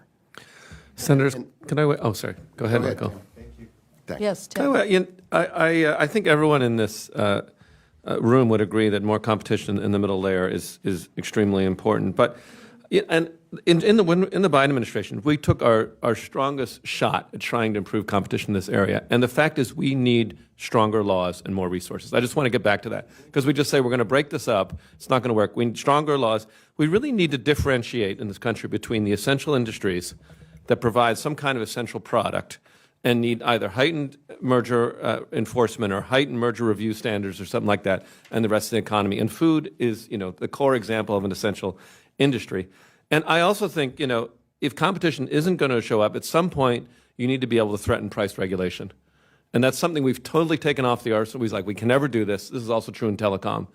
Senators, can I wait? Oh, sorry. Go ahead, Michael. Thank you. Yes, Can I Tim. wait? I think everyone in this room would agree that more competition in the middle layer is extremely important. But and in the Biden administration, we took our strongest shot at trying to improve competition in this area. And the fact is, we need stronger laws and more resources. I just want to get back to that because we just say we're going to break this up. It's not going to work. We need stronger laws. We really need to differentiate in this country between the essential industries that provide some kind of essential product and need either heightened merger enforcement or heightened merger review standards or something like that, and the rest of the economy. And food is, the core example of an essential industry. And I also think, if competition isn't going to show up, at some point you need to be able to threaten price regulation. And that's something we've totally taken off the arsenal. He's like, we can never do this. This is also true in telecom.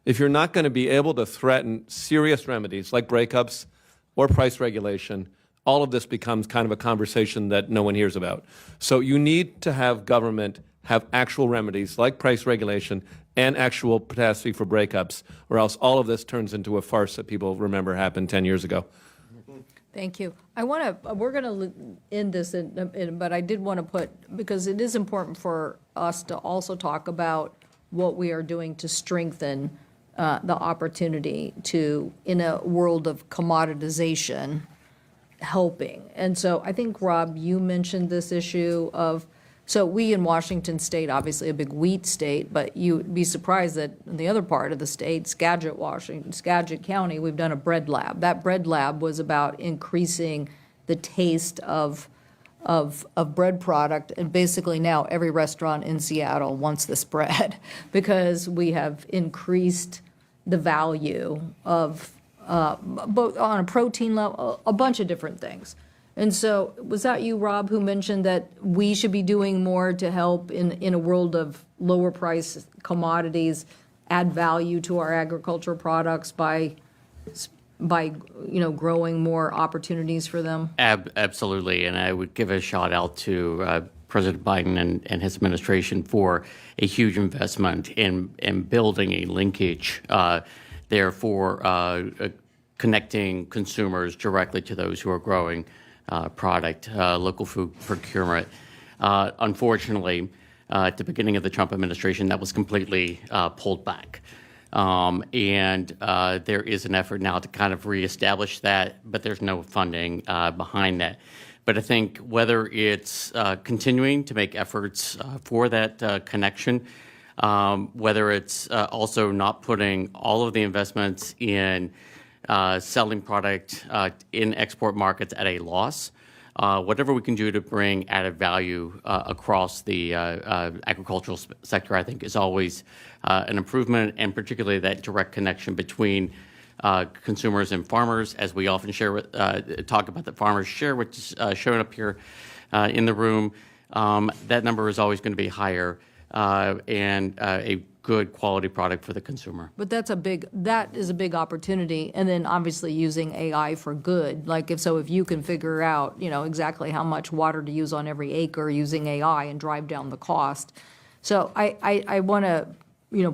If you're not going to be able to threaten serious remedies like breakups or price regulation, all of this becomes kind of a conversation that no one hears about. So you need to have government have actual remedies like price regulation and actual capacity for breakups, or else all of this turns into a farce that people remember happened 10 years ago. Thank you. We're going to end this, but I did want to put, because it is important for us to also talk about what we are doing to strengthen the opportunity to, in a world of commoditization, helping. And so I think, Rob, you mentioned this issue of, so we in Washington State, obviously a big wheat state, but you'd be surprised that in the other part of the state, Skagit County, we've done a bread lab. That bread lab was about increasing the taste of bread product, and basically now every restaurant in Seattle wants this bread because we have increased the value of both on a protein level, a bunch of different things. And so was that you, Rob, who mentioned that we should be doing more to help in a world of lower price commodities add value to our agricultural products by growing more opportunities for them? Absolutely, and I would give a shout out to President Biden and his administration for a huge investment in building a linkage there for connecting consumers directly to those who are growing product, local food procurement. Unfortunately, at the beginning of the Trump administration, that was completely pulled back. And there is an effort now to kind of reestablish that, but there's no funding behind that. But I think whether it's continuing to make efforts for that connection, whether it's also not putting all of the investments in selling product in export markets at a loss, whatever we can do to bring added value across the agricultural sector, I think is always an improvement, and particularly that direct connection between consumers and farmers, as we often talk about the farmers share, which is shown up here in the room. That number is always going to be higher, and a good quality product for the consumer. But that is a big opportunity. And then obviously using AI for good. Like if you can figure out, exactly how much water to use on every acre using AI and drive down the cost. So I want to,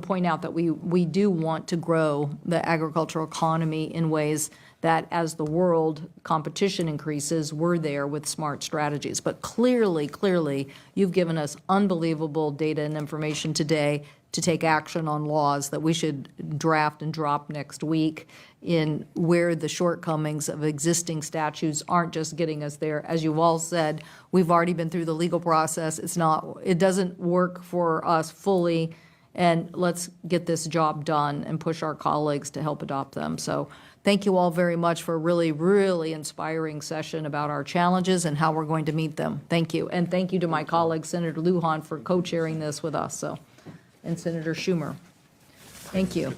point out that we do want to grow the agricultural economy in ways that as the world competition increases, we're there with smart strategies. But clearly, you've given us unbelievable data and information today to take action on laws that we should draft and drop next week in where the shortcomings of existing statutes aren't just getting us there. As you've all said, we've already been through the legal process. It doesn't work for us fully, and let's get this job done and push our colleagues to help adopt them. So thank you all very much for a really, really inspiring session about our challenges and how we're going to meet them. Thank you. And thank you to my colleague, Senator Lujan, for co-chairing this with us, and Senator Schumer. Thank you.